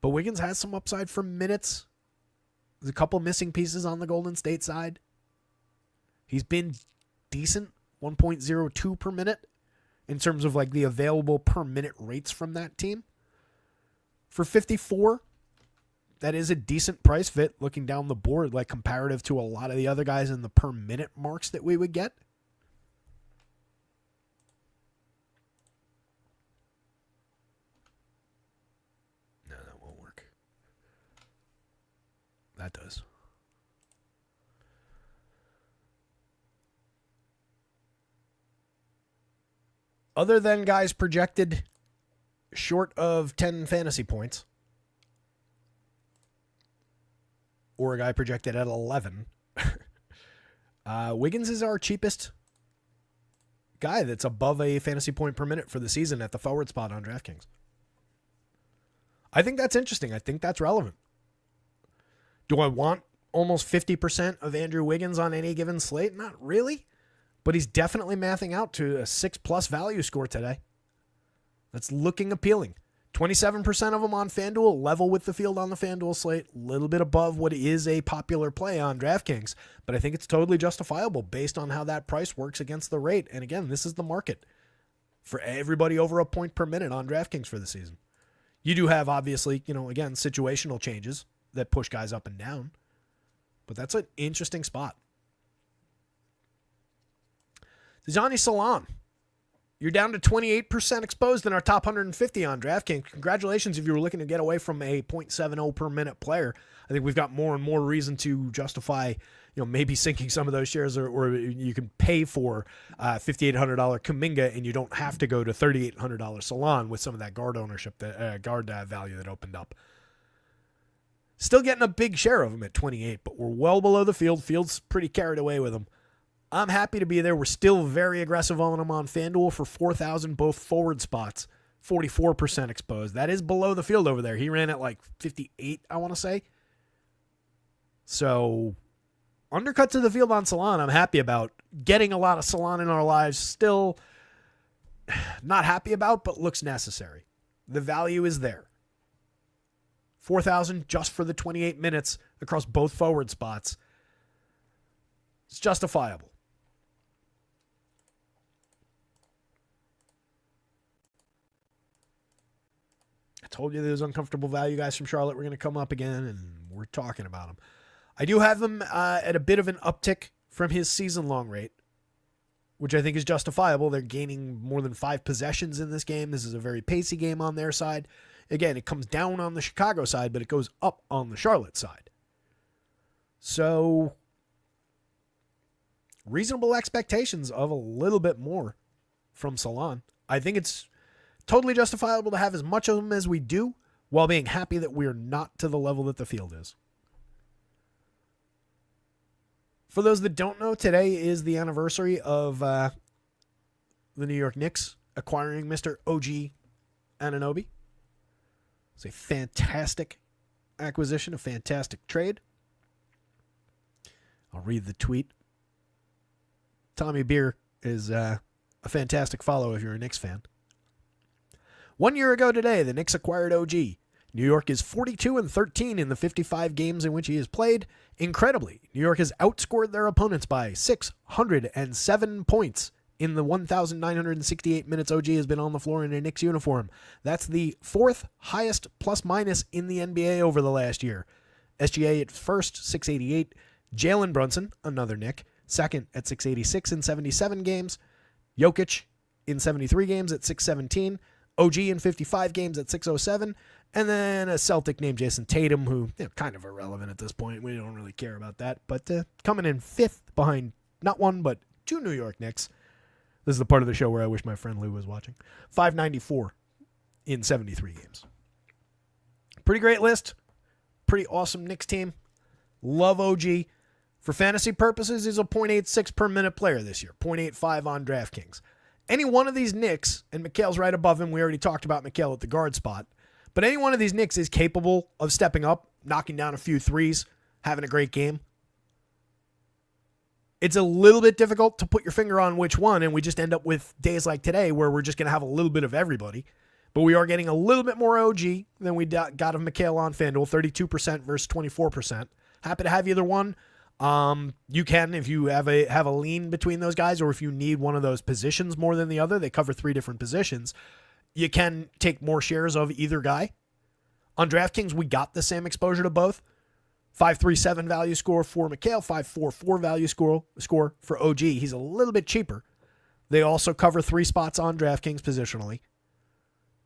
But Wiggins has some upside for minutes. There's a couple missing pieces on the Golden State side. He's been decent, 1.02 per minute. In terms of like the available per minute rates from that team. For 54, that is a decent price fit looking down the board, like comparative to a lot of the other guys in the per minute marks that we would get. No, that won't work. That does. Other than guys projected short of 10 fantasy points, or a guy projected at 11, Wiggins is our cheapest guy that's above a fantasy point per minute for the season at the forward spot on DraftKings. I think that's interesting. I think that's relevant. Do I want almost 50% of Andrew Wiggins on any given slate? Not really, but he's definitely mathing out to a 6+ value score today. That's looking appealing. 27% of them on FanDuel, level with the field on the FanDuel slate, a little bit above what is a popular play on DraftKings, but I think it's totally justifiable based on how that price works against the rate. And again, this is the market for everybody over a point per minute on DraftKings for the season. You do have, obviously, again, situational changes that push guys up and down, but that's an interesting spot. Tijani Salon. You're down to 28% exposed in our top 150 on DraftKings. Congratulations if you were looking to get away from a 0.70 per minute player. I think we've got more and more reason to justify, maybe sinking some of those shares, or you can pay for $5,800 Kuminga and you don't have to go to $3,800 Salon with some of that guard ownership, guard value that opened up. Still getting a big share of them at 28, but we're well below the field. Field's pretty carried away with them. I'm happy to be there. We're still very aggressive on them on FanDuel for 4,000, both forward spots, 44% exposed. That is below the field over there. He ran at like 58, I want to say. So undercut to the field on Salon, I'm happy about. Getting a lot of Salon in our lives, still not happy about, but looks necessary. The value is there. 4,000 just for the 28 minutes across both forward spots. It's justifiable. I told you those uncomfortable value guys from Charlotte were going to come up again, and we're talking about them. I do have them at a bit of an uptick from his season-long rate, which I think is justifiable. They're gaining more than 5 possessions in this game. This is a very pacey game on their side. Again, it comes down on the Chicago side, but it goes up on the Charlotte side. So, reasonable expectations of a little bit more from Salon. I think it's totally justifiable to have as much of them as we do while being happy that we're not to the level that the field is. For those that don't know, today is the anniversary of the New York Knicks acquiring Mr. OG Anunoby. It's a fantastic acquisition, a fantastic trade. I'll read the tweet. Tommy Beer is a fantastic follow if you're a Knicks fan. 1 year ago today, the Knicks acquired OG. New York is 42-13 in the 55 games in which he has played. Incredibly, New York has outscored their opponents by 607 points in the 1,968 minutes OG has been on the floor in a Knicks uniform. That's the 4th highest plus-minus in the NBA over the last year. SGA at first, 688. Jalen Brunson, another Knick, second at 686 in 77 games. Jokic in 73 games at 617. OG in 55 games at 607. And then a Celtic named Jason Tatum, who kind of irrelevant at this point. We don't really care about that. But coming in 5th behind not one, but 2 New York Knicks. This is the part of the show where I wish my friend Lou was watching. 594 in 73 games. Pretty great list. Pretty awesome Knicks team. Love OG. For fantasy purposes, he's a 0.86 per minute player this year. 0.85 on DraftKings. Any one of these Knicks, and Mikhail's right above him. We already talked about Mikhail at the guard spot. But any one of these Knicks is capable of stepping up, knocking down a few threes, having a great game. It's a little bit difficult to put your finger on which one, and we just end up with days like today where we're just going to have a little bit of everybody. But we are getting a little bit more OG than we got of Mikhail on FanDuel, 32% versus 24%. Happy to have either one. You can, if you have a lean between those guys, or if you need one of those positions more than the other, they cover 3 different positions. You can take more shares of either guy. On DraftKings, we got the same exposure to both. 537 value score for Mikhail, 544 value score for OG. He's a little bit cheaper. They also cover 3 spots on DraftKings positionally.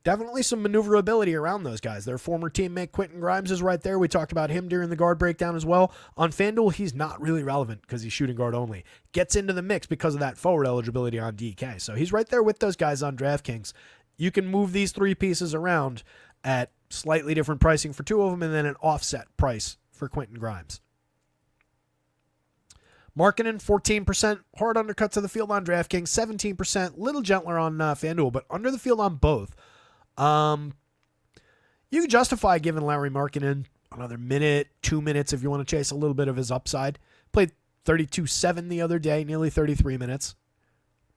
Definitely some maneuverability around those guys. Their former teammate Quentin Grimes is right there. We talked about him during the guard breakdown as well. On FanDuel, he's not really relevant because he's shooting guard only. Gets into the mix because of that forward eligibility on DK. So he's right there with those guys on DraftKings. You can move these 3 pieces around at slightly different pricing for 2 of them and then an offset price for Quentin Grimes. Markkanen, 14%. Hard undercut to the field on DraftKings. 17%. Little gentler on FanDuel, but under the field on both. You can justify giving Larry Markkinen another minute, 2 minutes if you want to chase a little bit of his upside. Played 32-7 the other day, nearly 33 minutes.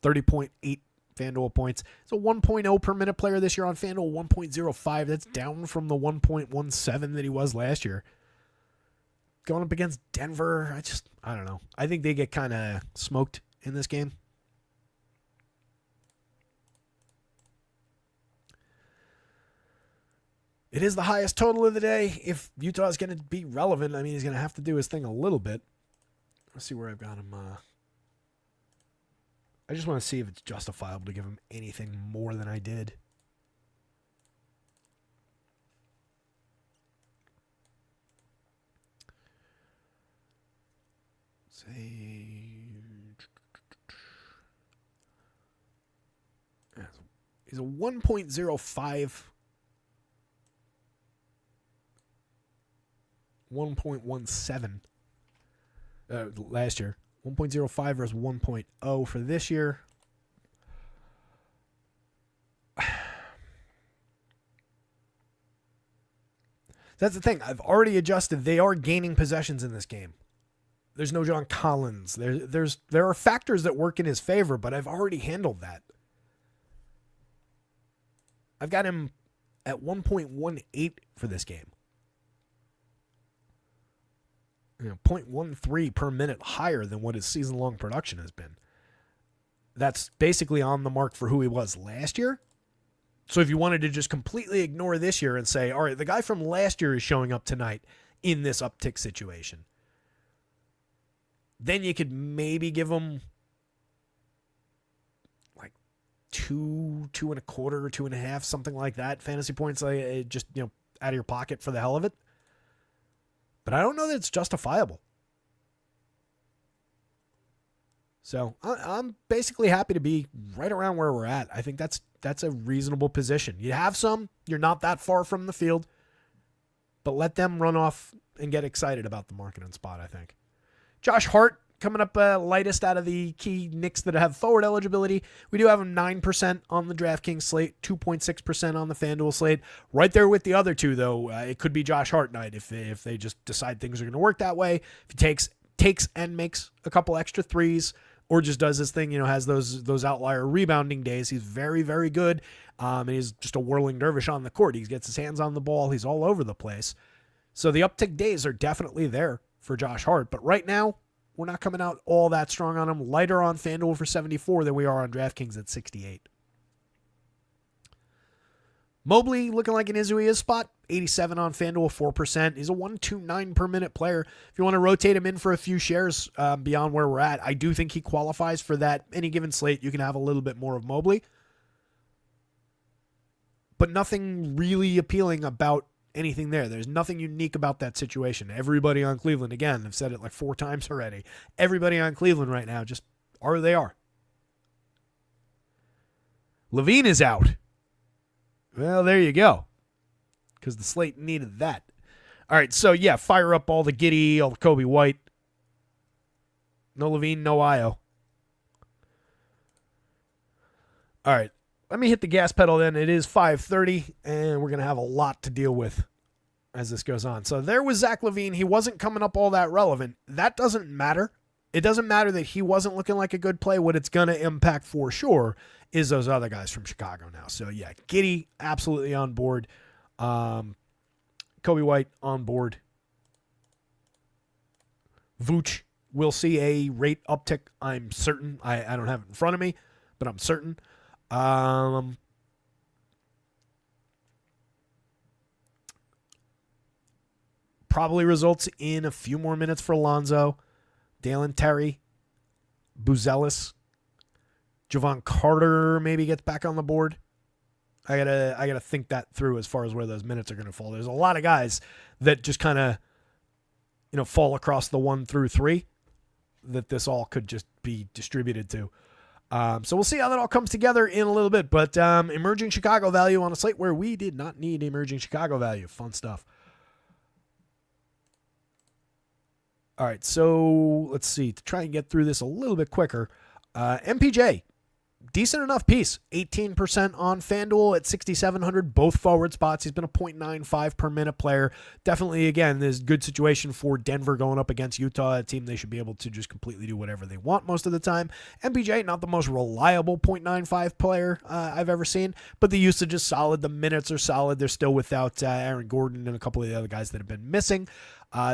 30.8 FanDuel points. It's a 1.0 per minute player this year on FanDuel, 1.05. That's down from the 1.17 that he was last year. Going up against Denver, I don't know. I think they get kind of smoked in this game. It is the highest total of the day. If Utah is going to be relevant, I mean, he's going to have to do his thing a little bit. Let's see where I've got him. I just want to see if it's justifiable to give him anything more than I did. He's a 1.05. 1.17 last year. 1.05 versus 1.0 for this year. That's the thing. I've already adjusted. They are gaining possessions in this game. There's no John Collins. There are factors that work in his favor, but I've already handled that. I've got him at 1.18 for this game. 0.13 per minute higher than what his season-long production has been. That's basically on the mark for who he was last year. So if you wanted to just completely ignore this year and say, all right, the guy from last year is showing up tonight in this uptick situation, then you could maybe give him like 2.25, 2.5, something like that, fantasy points, just out of your pocket for the hell of it. But I don't know that it's justifiable. So I'm basically happy to be right around where we're at. I think that's a reasonable position. You have some, you're not that far from the field, but let them run off and get excited about the Markkinen spot, I think. Josh Hart coming up lightest out of the key Knicks that have forward eligibility. We do have him 9% on the DraftKings slate, 2.6% on the FanDuel slate. Right there with the other two, though. It could be Josh Hart night if they just decide things are going to work that way. If he takes and makes a couple extra threes, or just does his thing, has those outlier rebounding days. He's very, very good, and he's just a whirling dervish on the court. He gets his hands on the ball. He's all over the place. So the uptick days are definitely there for Josh Hart. But right now, we're not coming out all that strong on him. Lighter on FanDuel for 74 than we are on DraftKings at 68. Mobley looking like an Izuia's spot. 87 on FanDuel, 4%. He's a 1.29 per minute player. If you want to rotate him in for a few shares beyond where we're at, I do think he qualifies for that. Any given slate, you can have a little bit more of Mobley. But nothing really appealing about anything there. There's nothing unique about that situation. Everybody on Cleveland, again, I've said it like 4 times already. Everybody on Cleveland right now just are who they are. Levine is out. Well, there you go. Because the slate needed that. All right, so yeah, fire up all the Giddey, all the Kobe White. No Levine, no Io. All right, let me hit the gas pedal then. It is 5:30, and we're going to have a lot to deal with as this goes on. So there was Zach LaVine. He wasn't coming up all that relevant. That doesn't matter. It doesn't matter that he wasn't looking like a good play. What it's going to impact for sure is those other guys from Chicago now. So yeah, Giddey absolutely on board. Kobe White on board. Vooch will see a rate uptick. I'm certain. I don't have it in front of me, but I'm certain. Probably results in a few more minutes for Alonzo, Dalen Terry, Buzelis, Javon Carter maybe gets back on the board. I gotta think that through as far as where those minutes are going to fall. There's a lot of guys that just kind of, fall across the 1 through 3 that this all could just be distributed to. So we'll see how that all comes together in a little bit. But emerging Chicago value on a slate where we did not need emerging Chicago value. Fun stuff. All right, so let's see. To try and get through this a little bit quicker, MPJ decent enough piece. 18% on FanDuel at 6,700, both forward spots. He's been a 0.95 per minute player. Definitely, again, there's a good situation for Denver going up against Utah, a team they should be able to just completely do whatever they want most of the time. MPJ, not the most reliable 0.95 player I've ever seen, but the usage is solid. The minutes are solid. They're still without Aaron Gordon and a couple of the other guys that have been missing.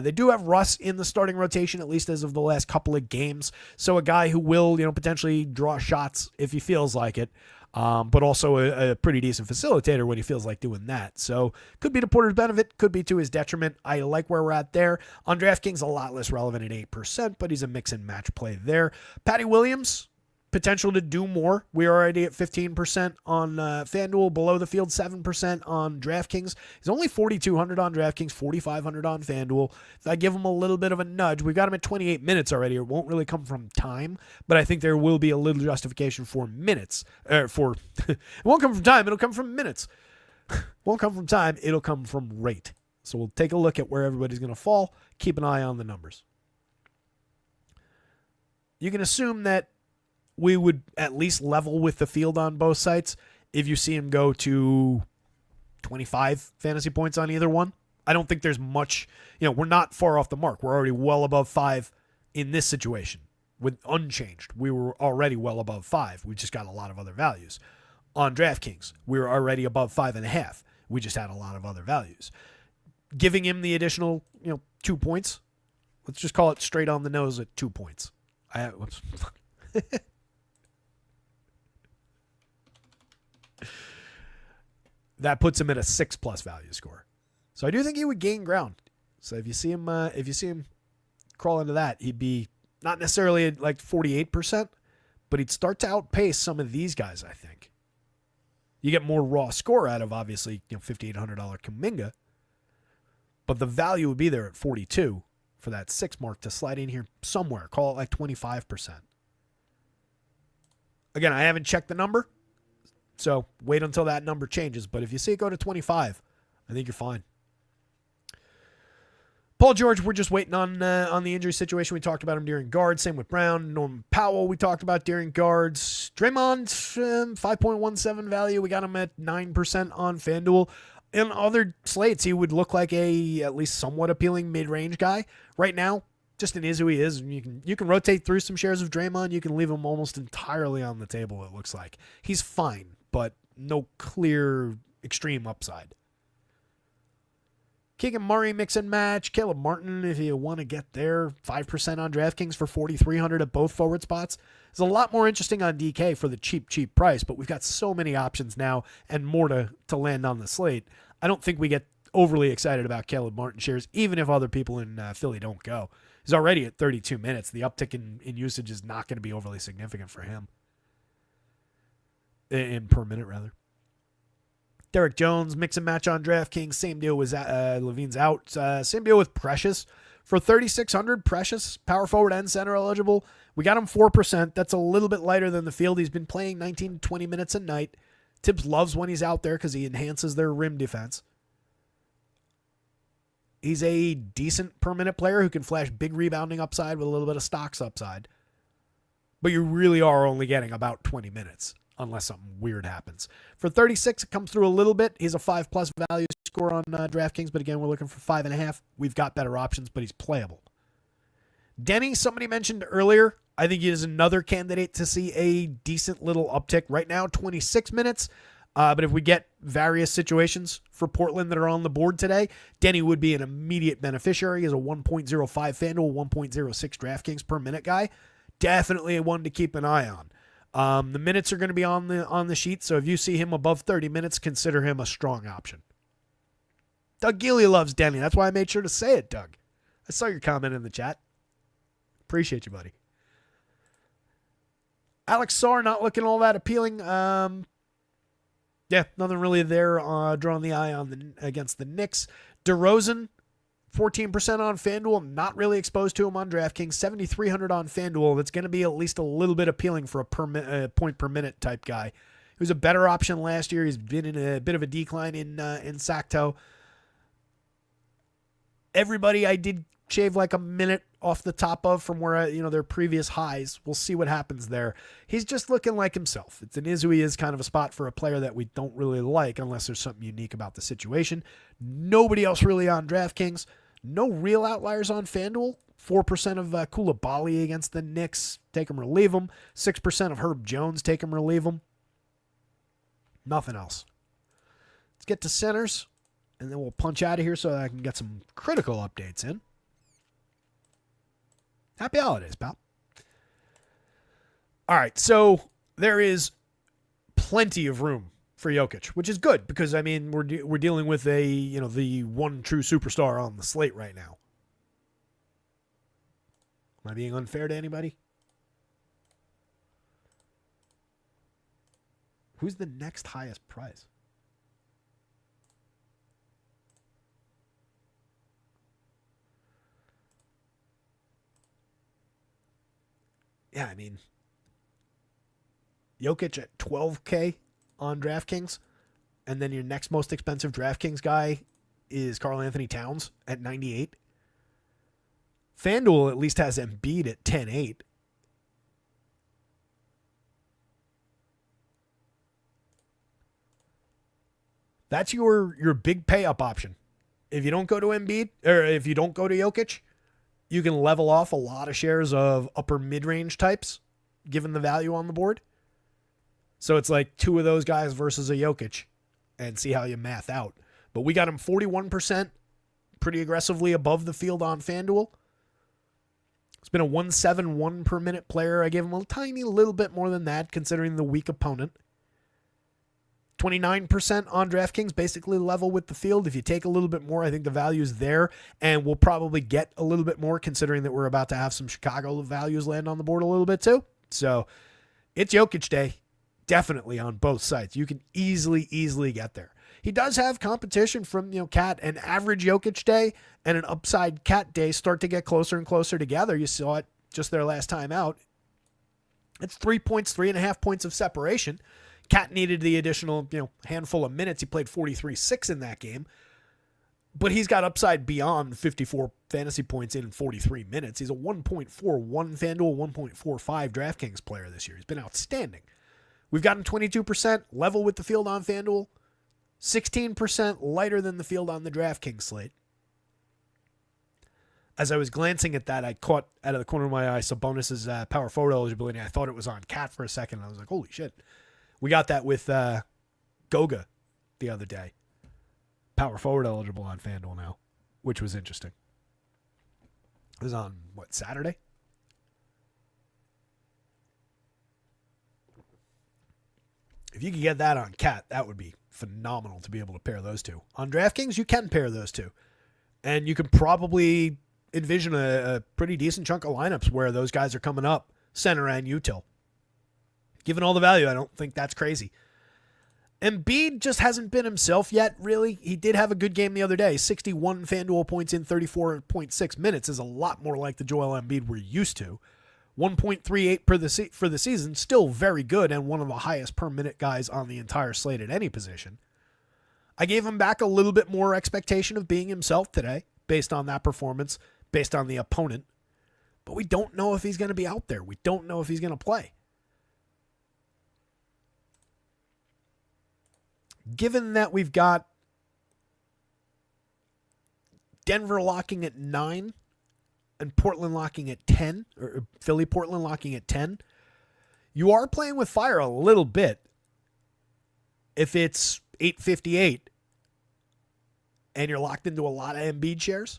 They do have Russ in the starting rotation, at least as of the last couple of games. So a guy who will, potentially draw shots if he feels like it, but also a pretty decent facilitator when he feels like doing that. So could be to Porter's benefit, could be to his detriment. I like where we're at there. On DraftKings, a lot less relevant at 8%, but he's a mix and match play there. Patty Williams, potential to do more. We're already at 15% on FanDuel, below the field 7% on DraftKings. He's only 4,200 on DraftKings, 4,500 on FanDuel. If I give him a little bit of a nudge, we've got him at 28 minutes already. It won't really come from time, but I think there will be a little justification for minutes. It won't come from time, it'll come from minutes. Won't come from time, it'll come from rate. So we'll take a look at where everybody's going to fall. Keep an eye on the numbers. You can assume that we would at least level with the field on both sites if you see him go to 25 fantasy points on either one. I don't think there's much, we're not far off the mark. We're already well above 5 in this situation with unchanged. We were already well above 5. We just got a lot of other values. On DraftKings, we were already above 5.5. We just had a lot of other values. Giving him the additional, 2 points. Let's just call it straight on the nose at 2 points. That puts him at a 6+ value score. So I do think he would gain ground. So if you see him crawl into that, he'd be not necessarily at like 48%, but he'd start to outpace some of these guys, I think. You get more raw score out of, obviously, $5,800 Kuminga, but the value would be there at 42 for that 6 mark to slide in here somewhere. Call it like 25%. Again, I haven't checked the number, so wait until that number changes. But if you see it go to 25, I think you're fine. Paul George, we're just waiting on the injury situation. We talked about him during guards. Same with Brown. Norman Powell, we talked about during guards. Draymond, 5.17 value. We got him at 9% on FanDuel. In other slates, he would look like a at least somewhat appealing mid-range guy. Right now, just an is who he is. You can rotate through some shares of Draymond. You can leave him almost entirely on the table, it looks like. He's fine, but no clear extreme upside. Keegan Murray, mix and match. Caleb Martin, if you want to get there, 5% on DraftKings for 4,300 at both forward spots. It's a lot more interesting on DK for the cheap price, but we've got so many options now and more to land on the slate. I don't think we get overly excited about Caleb Martin shares, even if other people in Philly don't go. He's already at 32 minutes. The uptick in usage is not going to be overly significant for him. In per minute, rather. Derek Jones, mix and match on DraftKings. Same deal with Levine's out. Same deal with Precious. For 3,600, Precious, power forward and center eligible. We got him 4%. That's a little bit lighter than the field. He's been playing 19 to 20 minutes a night. Tibbs loves when he's out there because he enhances their rim defense. He's a decent per minute player who can flash big rebounding upside with a little bit of stocks upside. But you really are only getting about 20 minutes. Unless something weird happens. For 36, it comes through a little bit. He's a 5+ value score on DraftKings, but again, we're looking for 5.5. We've got better options, but he's playable. Denny, somebody mentioned earlier. I think he is another candidate to see a decent little uptick. Right now, 26 minutes. But if we get various situations for Portland that are on the board today, Denny would be an immediate beneficiary. He's a 1.05 FanDuel, 1.06 DraftKings per minute guy. Definitely one to keep an eye on. The minutes are going to be on the sheet, so if you see him above 30 minutes, consider him a strong option. Doug Gilly loves Denny. That's why I made sure to say it, Doug. I saw your comment in the chat. Appreciate you, buddy. Alex Sarr not looking all that appealing. Nothing really there drawing the eye on against the Knicks. DeRozan, 14% on FanDuel. Not really exposed to him on DraftKings. 7,300 on FanDuel. That's going to be at least a little bit appealing for a point per minute type guy. He was a better option last year. He's been in a bit of a decline in Sacto. Everybody I did shave like a minute off the top of from where, their previous highs. We'll see what happens there. He's just looking like himself. It's an is who he is kind of a spot for a player that we don't really like unless there's something unique about the situation. Nobody else really on DraftKings. No real outliers on FanDuel. 4% of Koulibaly against the Knicks. Take him or leave him. 6% of Herb Jones. Take him or leave him. Nothing else. Let's get to centers, and then we'll punch out of here so that I can get some critical updates in. Happy holidays, pal. All right, so there is plenty of room for Jokic, which is good because, we're dealing with the one true superstar on the slate right now. Am I being unfair to anybody? Who's the next highest price? Yeah, Jokic at $12K on DraftKings, and then your next most expensive DraftKings guy is Karl Anthony Towns at $98. FanDuel at least has Embiid at $10.8. That's your big pay up option. If you don't go to Embiid, or if you don't go to Jokic, you can level off a lot of shares of upper mid-range types, given the value on the board. So it's like two of those guys versus a Jokic, and see how you math out. But we got him 41%, pretty aggressively above the field on FanDuel. It's been a 171 per minute player. I gave him a tiny little bit more than that, considering the weak opponent. 29% on DraftKings, basically level with the field. If you take a little bit more, I think the value's there, and we'll probably get a little bit more considering that we're about to have some Chicago values land on the board a little bit too. So it's Jokic day, definitely on both sides. You can easily get there. He does have competition from, Cat. An average Jokic day and an upside Cat day start to get closer and closer together. You saw it just their last time out. It's 3 points, 3.5 points of separation. Cat needed the additional, handful of minutes. He played 43-6 in that game. But he's got upside beyond 54 fantasy points in 43 minutes. He's a 1.41 FanDuel, 1.45 DraftKings player this year. He's been outstanding. We've got him 22% level with the field on FanDuel, 16% lighter than the field on the DraftKings slate. As I was glancing at that, I caught out of the corner of my eye Sabonis' power forward eligibility. I thought it was on Cat for a second. I was like, holy shit. We got that with Goga the other day. Power forward eligible on FanDuel now, which was interesting. It was on, Saturday? If you could get that on Cat, that would be phenomenal to be able to pair those two. On DraftKings, you can pair those two. And you can probably envision a pretty decent chunk of lineups where those guys are coming up, center and util. Given all the value, I don't think that's crazy. Embiid just hasn't been himself yet, really. He did have a good game the other day. 61 FanDuel points in 34.6 minutes is a lot more like the Joel Embiid we're used to. 1.38 for the season, still very good and one of the highest per minute guys on the entire slate at any position. I gave him back a little bit more expectation of being himself today based on that performance, based on the opponent. But we don't know if he's going to be out there. We don't know if he's going to play. Given that we've got Denver locking at 9 and Portland locking at 10, or Philly, Portland locking at 10, you are playing with fire a little bit if it's 8:58 and you're locked into a lot of Embiid shares.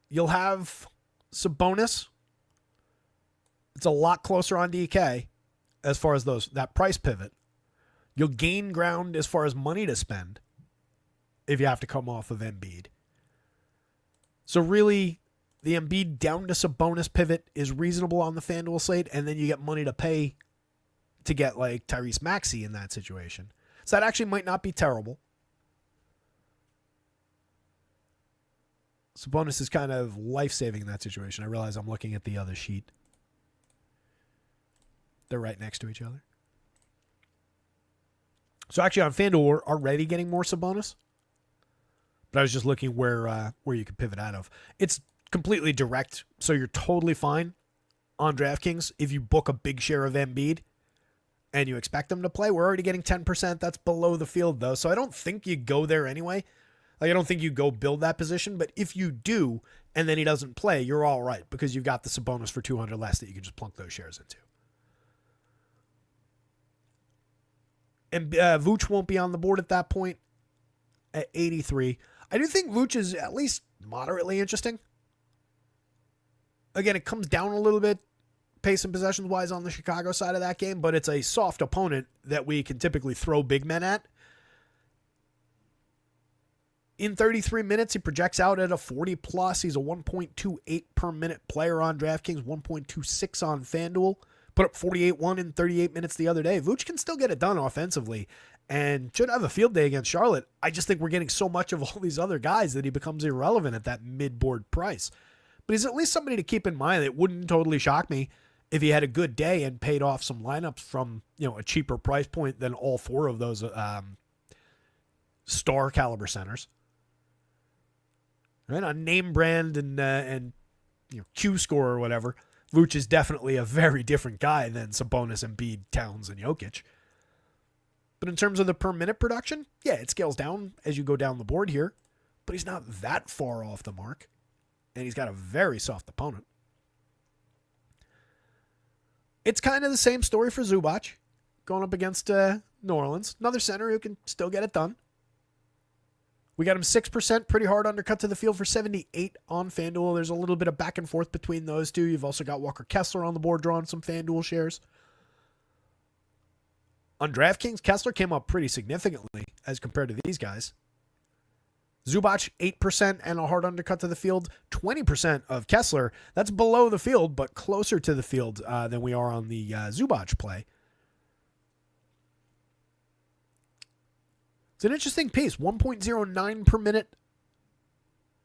You'll have Sabonis. It's a lot closer on DK. As far as that price pivot, you'll gain ground as far as money to spend if you have to come off of Embiid. So really, the Embiid down to Sabonis pivot is reasonable on the FanDuel slate, and then you get money to pay to get like Tyrese Maxey in that situation. So that actually might not be terrible. Sabonis is kind of life-saving in that situation. I realize I'm looking at the other sheet. They're right next to each other. So actually on FanDuel, we're already getting more Sabonis. But I was just looking where you could pivot out of. It's completely direct, so you're totally fine on DraftKings if you book a big share of Embiid and you expect them to play. We're already getting 10%. That's below the field, though, so I don't think you go there anyway. Like, I don't think you go build that position, but if you do and then he doesn't play, you're all right because you've got the Sabonis for 200 less that you can just plunk those shares into. And Vooch won't be on the board at that point at 83. I do think Vooch is at least moderately interesting. Again, it comes down a little bit pace and possessions wise on the Chicago side of that game, but it's a soft opponent that we can typically throw big men at. In 33 minutes, he projects out at a 40 plus. He's a 1.28 per minute player on DraftKings, 1.26 on FanDuel. Put up 48-1 in 38 minutes the other day. Vooch can still get it done offensively and should have a field day against Charlotte. I just think we're getting so much of all these other guys that he becomes irrelevant at that mid-board price. But he's at least somebody to keep in mind. It wouldn't totally shock me if he had a good day and paid off some lineups from, a cheaper price point than all four of those star caliber centers. Right, on name brand and Q score or whatever, Vooch is definitely a very different guy than Sabonis, Embiid, Towns, and Jokic. But in terms of the per minute production, yeah, it scales down as you go down the board here, but he's not that far off the mark, and he's got a very soft opponent. It's kind of the same story for Zubac going up against New Orleans. Another center who can still get it done. We got him 6%, pretty hard undercut to the field for 78 on FanDuel. There's a little bit of back and forth between those two. You've also got Walker Kessler on the board drawing some FanDuel shares. On DraftKings, Kessler came up pretty significantly as compared to these guys. Zubac, 8% and a hard undercut to the field. 20% of Kessler. That's below the field, but closer to the field than we are on the Zubac play. It's an interesting piece. 1.09 per minute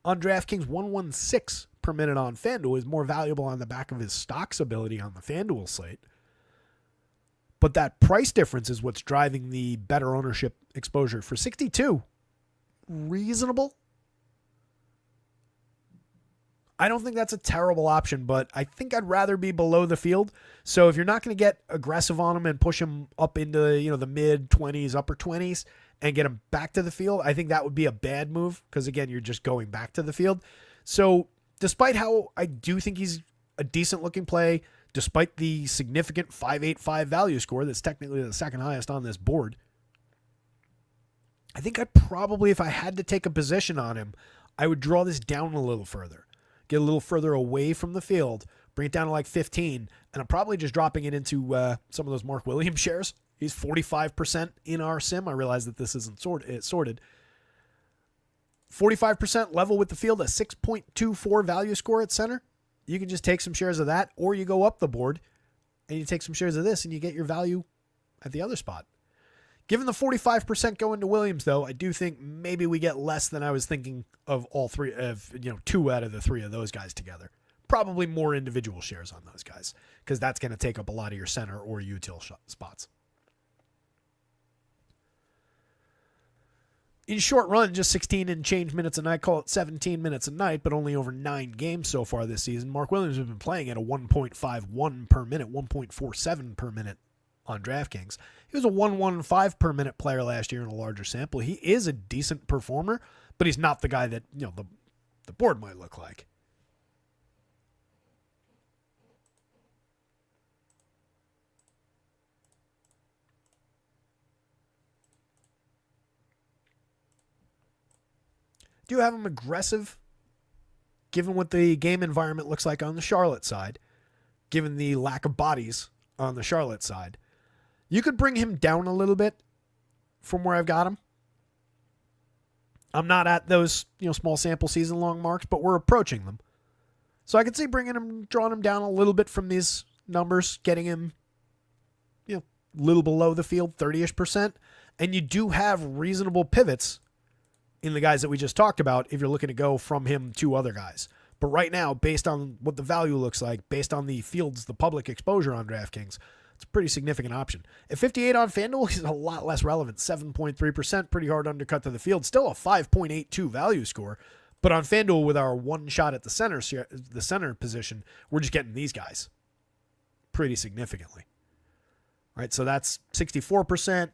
on DraftKings, 1.16 per minute on FanDuel is more valuable on the back of his stocks ability on the FanDuel slate. But that price difference is what's driving the better ownership exposure. For 62, reasonable. I don't think that's a terrible option, but I think I'd rather be below the field. So if you're not going to get aggressive on him and push him up into the mid 20s, upper 20s, and get him back to the field, I think that would be a bad move because, again, you're just going back to the field. So despite how I do think he's a decent-looking play, despite the significant 5.85 value score that's technically the second highest on this board, I think I'd probably, if I had to take a position on him, I would draw this down a little further, get a little further away from the field, bring it down to like 15, and I'm probably just dropping it into some of those Mark Williams shares. He's 45% in our sim. I realize that this isn't sorted. 45% level with the field, a 6.24 value score at center. You can just take some shares of that, or you go up the board and you take some shares of this and you get your value at the other spot. Given the 45% going to Williams, though, I do think maybe we get less than I was thinking of all three, of two out of the three of those guys together. Probably more individual shares on those guys because that's going to take up a lot of your center or util spots. In short run, just 16 and change minutes a night, call it 17 minutes a night, but only over 9 games so far this season. Mark Williams has been playing at a 1.51 per minute, 1.47 per minute on DraftKings. He was a 1.15 per minute player last year in a larger sample. He is a decent performer, but he's not the guy that the board might look like. Do have him aggressive, given what the game environment looks like on the Charlotte side, given the lack of bodies on the Charlotte side. You could bring him down a little bit from where I've got him. I'm not at those small sample season long marks, but we're approaching them. So I could see drawing him down a little bit from these numbers, getting him a little below the field, 30-ish%. And you do have reasonable pivots in the guys that we just talked about if you're looking to go from him to other guys. But right now, based on what the value looks like, based on the fields, the public exposure on DraftKings, It's a pretty significant option. At 58 on FanDuel, he's a lot less relevant. 7.3%, pretty hard undercut to the field. Still a 5.82 value score. But on FanDuel, with our one shot at the center position, we're just getting these guys pretty significantly. All right, so that's 64%.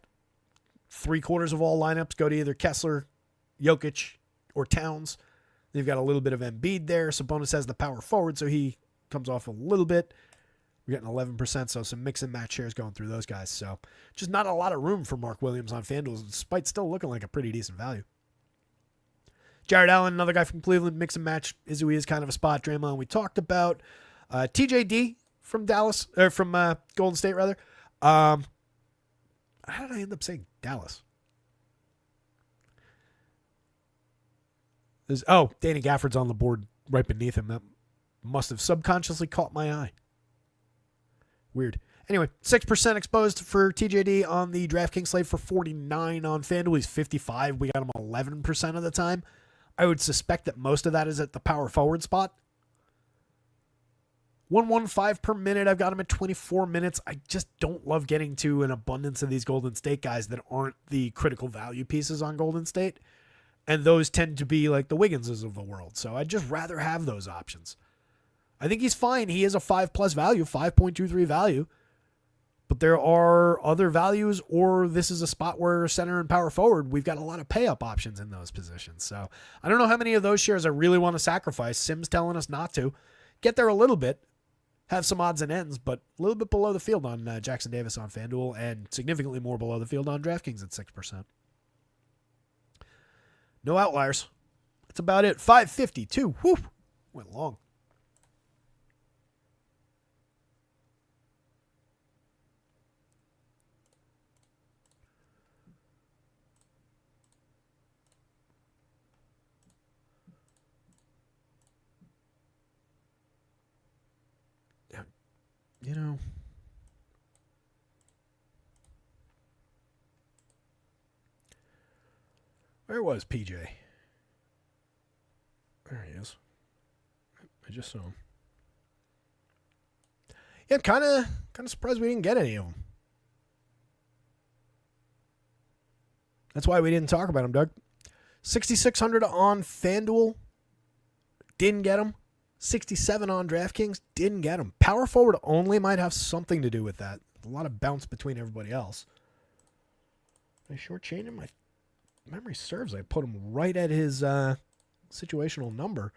3/4 of all lineups go to either Kessler, Jokic, or Towns. They've got a little bit of Embiid there. Sabonis has the power forward, so he comes off a little bit. We're getting 11%, so some mix and match shares going through those guys. So just not a lot of room for Mark Williams on FanDuel, despite still looking like a pretty decent value. Jared Allen, another guy from Cleveland, mix and match. Izui is kind of a spot. Draymond, we talked about. TJD from Golden State, rather. How did I end up saying Dallas? Danny Gafford's on the board right beneath him. That must have subconsciously caught my eye. Weird. Anyway, 6% exposed for TJD on the DraftKings slate for 49 on FanDuel. He's 55. We got him 11% of the time. I would suspect that most of that is at the power forward spot. 115 per minute. I've got him at 24 minutes. I just don't love getting to an abundance of these Golden State guys that aren't the critical value pieces on Golden State. And those tend to be like the Wigginses of the world. So I'd just rather have those options. I think he's fine. He is a 5+ value, 5.23 value. But there are other values, or this is a spot where center and power forward, we've got a lot of pay-up options in those positions. So I don't know how many of those shares I really want to sacrifice. Sim's telling us not to. Get there a little bit, have some odds and ends, but a little bit below the field on Jackson Davis on FanDuel, and significantly more below the field on DraftKings at 6%. No outliers. That's about it. 552. Whew. Went long. You know, where was PJ? There he is. I just saw him. Yeah, kind of surprised we didn't get any of them. That's why we didn't talk about him, Doug. 6,600 on FanDuel. Didn't get him. 67 on DraftKings. Didn't get him. Power forward only might have something to do with that. A lot of bounce between everybody else. I shortchanged him. My memory serves. I put him right at his situational number.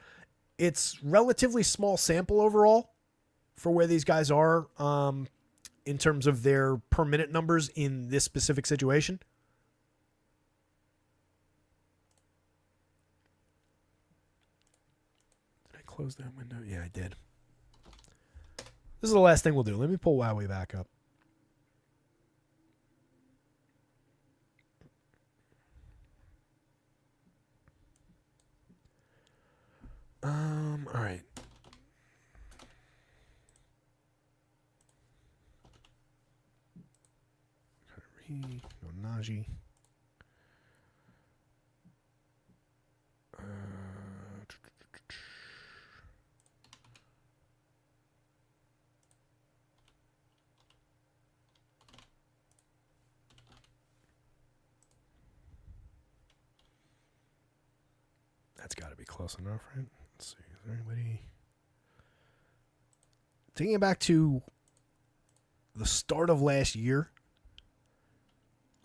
It's relatively small sample overall for where these guys are in terms of their per minute numbers in this specific situation. Close that window? Yeah, I did. This is the last thing we'll do. Let me pull Wowie back up. All right. No Najee. That's got to be close enough, right? Let's see. Is there anybody? Taking it back to the start of last year,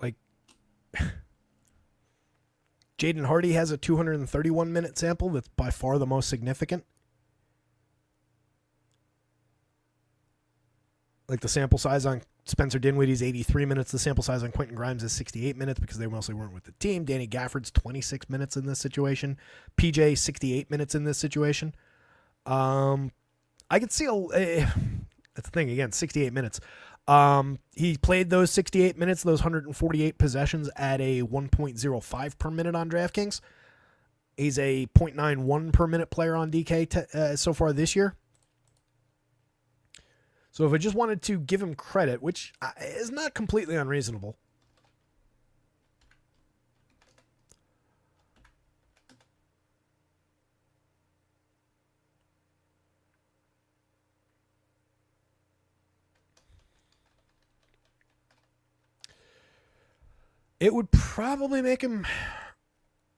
like Jaden Hardy has a 231-minute sample that's by far the most significant. Like the sample size on Spencer Dinwiddie's 83 minutes. The sample size on Quentin Grimes is 68 minutes because they mostly weren't with the team. Danny Gafford's 26 minutes in this situation. PJ, 68 minutes in this situation. I could see that's the thing, again, 68 minutes. He played those 68 minutes, those 148 possessions at a 1.05 per minute on DraftKings. He's a 0.91 per minute player on DK so far this year. So if I just wanted to give him credit, which is not completely unreasonable. it would probably make him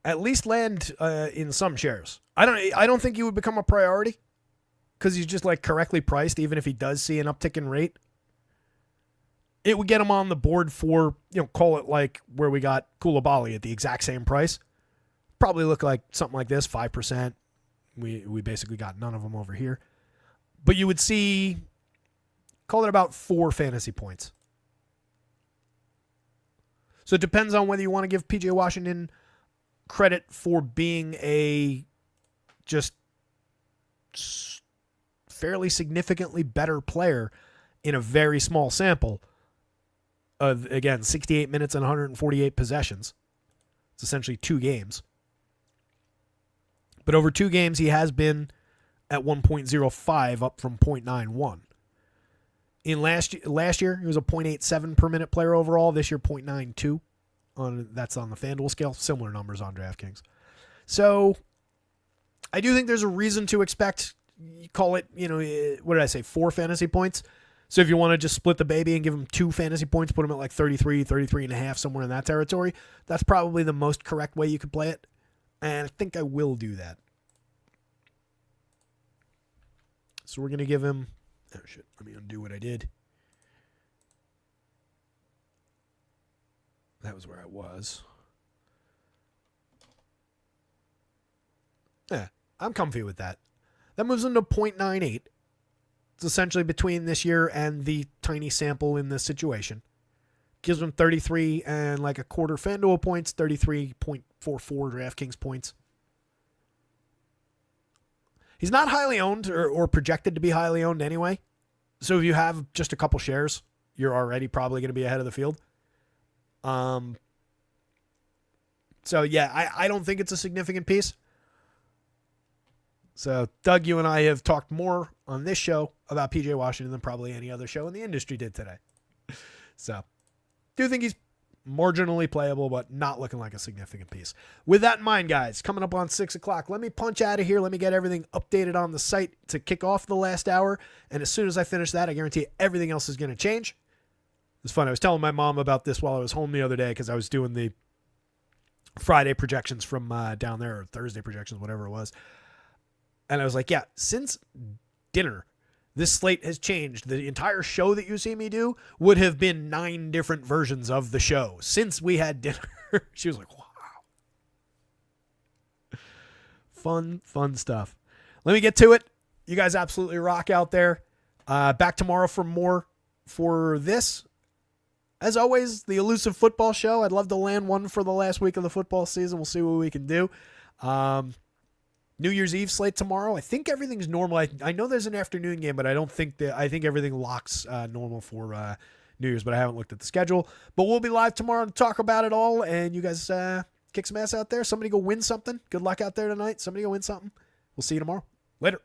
at least land in some shares. I don't think he would become a priority because he's just like correctly priced, even if he does see an uptick in rate. It would get him on the board for, call it like where we got Koulibaly at the exact same price. Probably look like something like this, 5%. We basically got none of them over here. But you would see, call it about 4 fantasy points. So it depends on whether you want to give PJ Washington credit for being a just fairly significantly better player in a very small sample of, again, 68 minutes and 148 possessions. It's essentially 2 games. But over 2 games, he has been at 1.05, up from 0.91. In last year, he was a 0.87 per minute player overall. This year, 0.92. That's on the FanDuel scale. Similar numbers on DraftKings. So I do think there's a reason to expect, you call it, what did I say, 4 fantasy points. So if you want to just split the baby and give him 2 fantasy points, put him at like 33 and a half, somewhere in that territory, that's probably the most correct way you could play it. And I think I will do that. So we're going to give him, oh shit, let me undo what I did. That was where I was. Yeah, I'm comfy with that. That moves him to 0.98. It's essentially between this year and the tiny sample in this situation. Gives him 33 and like a quarter FanDuel points, 33.44 DraftKings points. He's not highly owned or projected to be highly owned anyway. So if you have just a couple shares, you're already probably going to be ahead of the field. So yeah, I don't think it's a significant piece. So Doug, you and I have talked more on this show about PJ Washington than probably any other show in the industry did today. So do think he's marginally playable, but not looking like a significant piece. With that in mind, guys, coming up on 6 o'clock, let me punch out of here. Let me get everything updated on the site to kick off the last hour. And as soon as I finish that, I guarantee everything else is going to change. It's fun. I was telling my mom about this while I was home the other day because I was doing the Friday projections from down there, or Thursday projections, whatever it was. And I was like, yeah, since dinner, this slate has changed. The entire show that you see me do would have been 9 different versions of the show since we had dinner. She was like, wow. Fun stuff. Let me get to it. You guys absolutely rock out there. Back tomorrow for more for this. As always, the elusive football show. I'd love to land one for the last week of the football season. We'll see what we can do. New Year's Eve slate tomorrow. I think everything's normal. I know there's an afternoon game, but I think everything locks normal for New Year's, but I haven't looked at the schedule. But we'll be live tomorrow to talk about it all, and you guys kick some ass out there. Somebody go win something. Good luck out there tonight. Somebody go win something. We'll see you tomorrow. Later.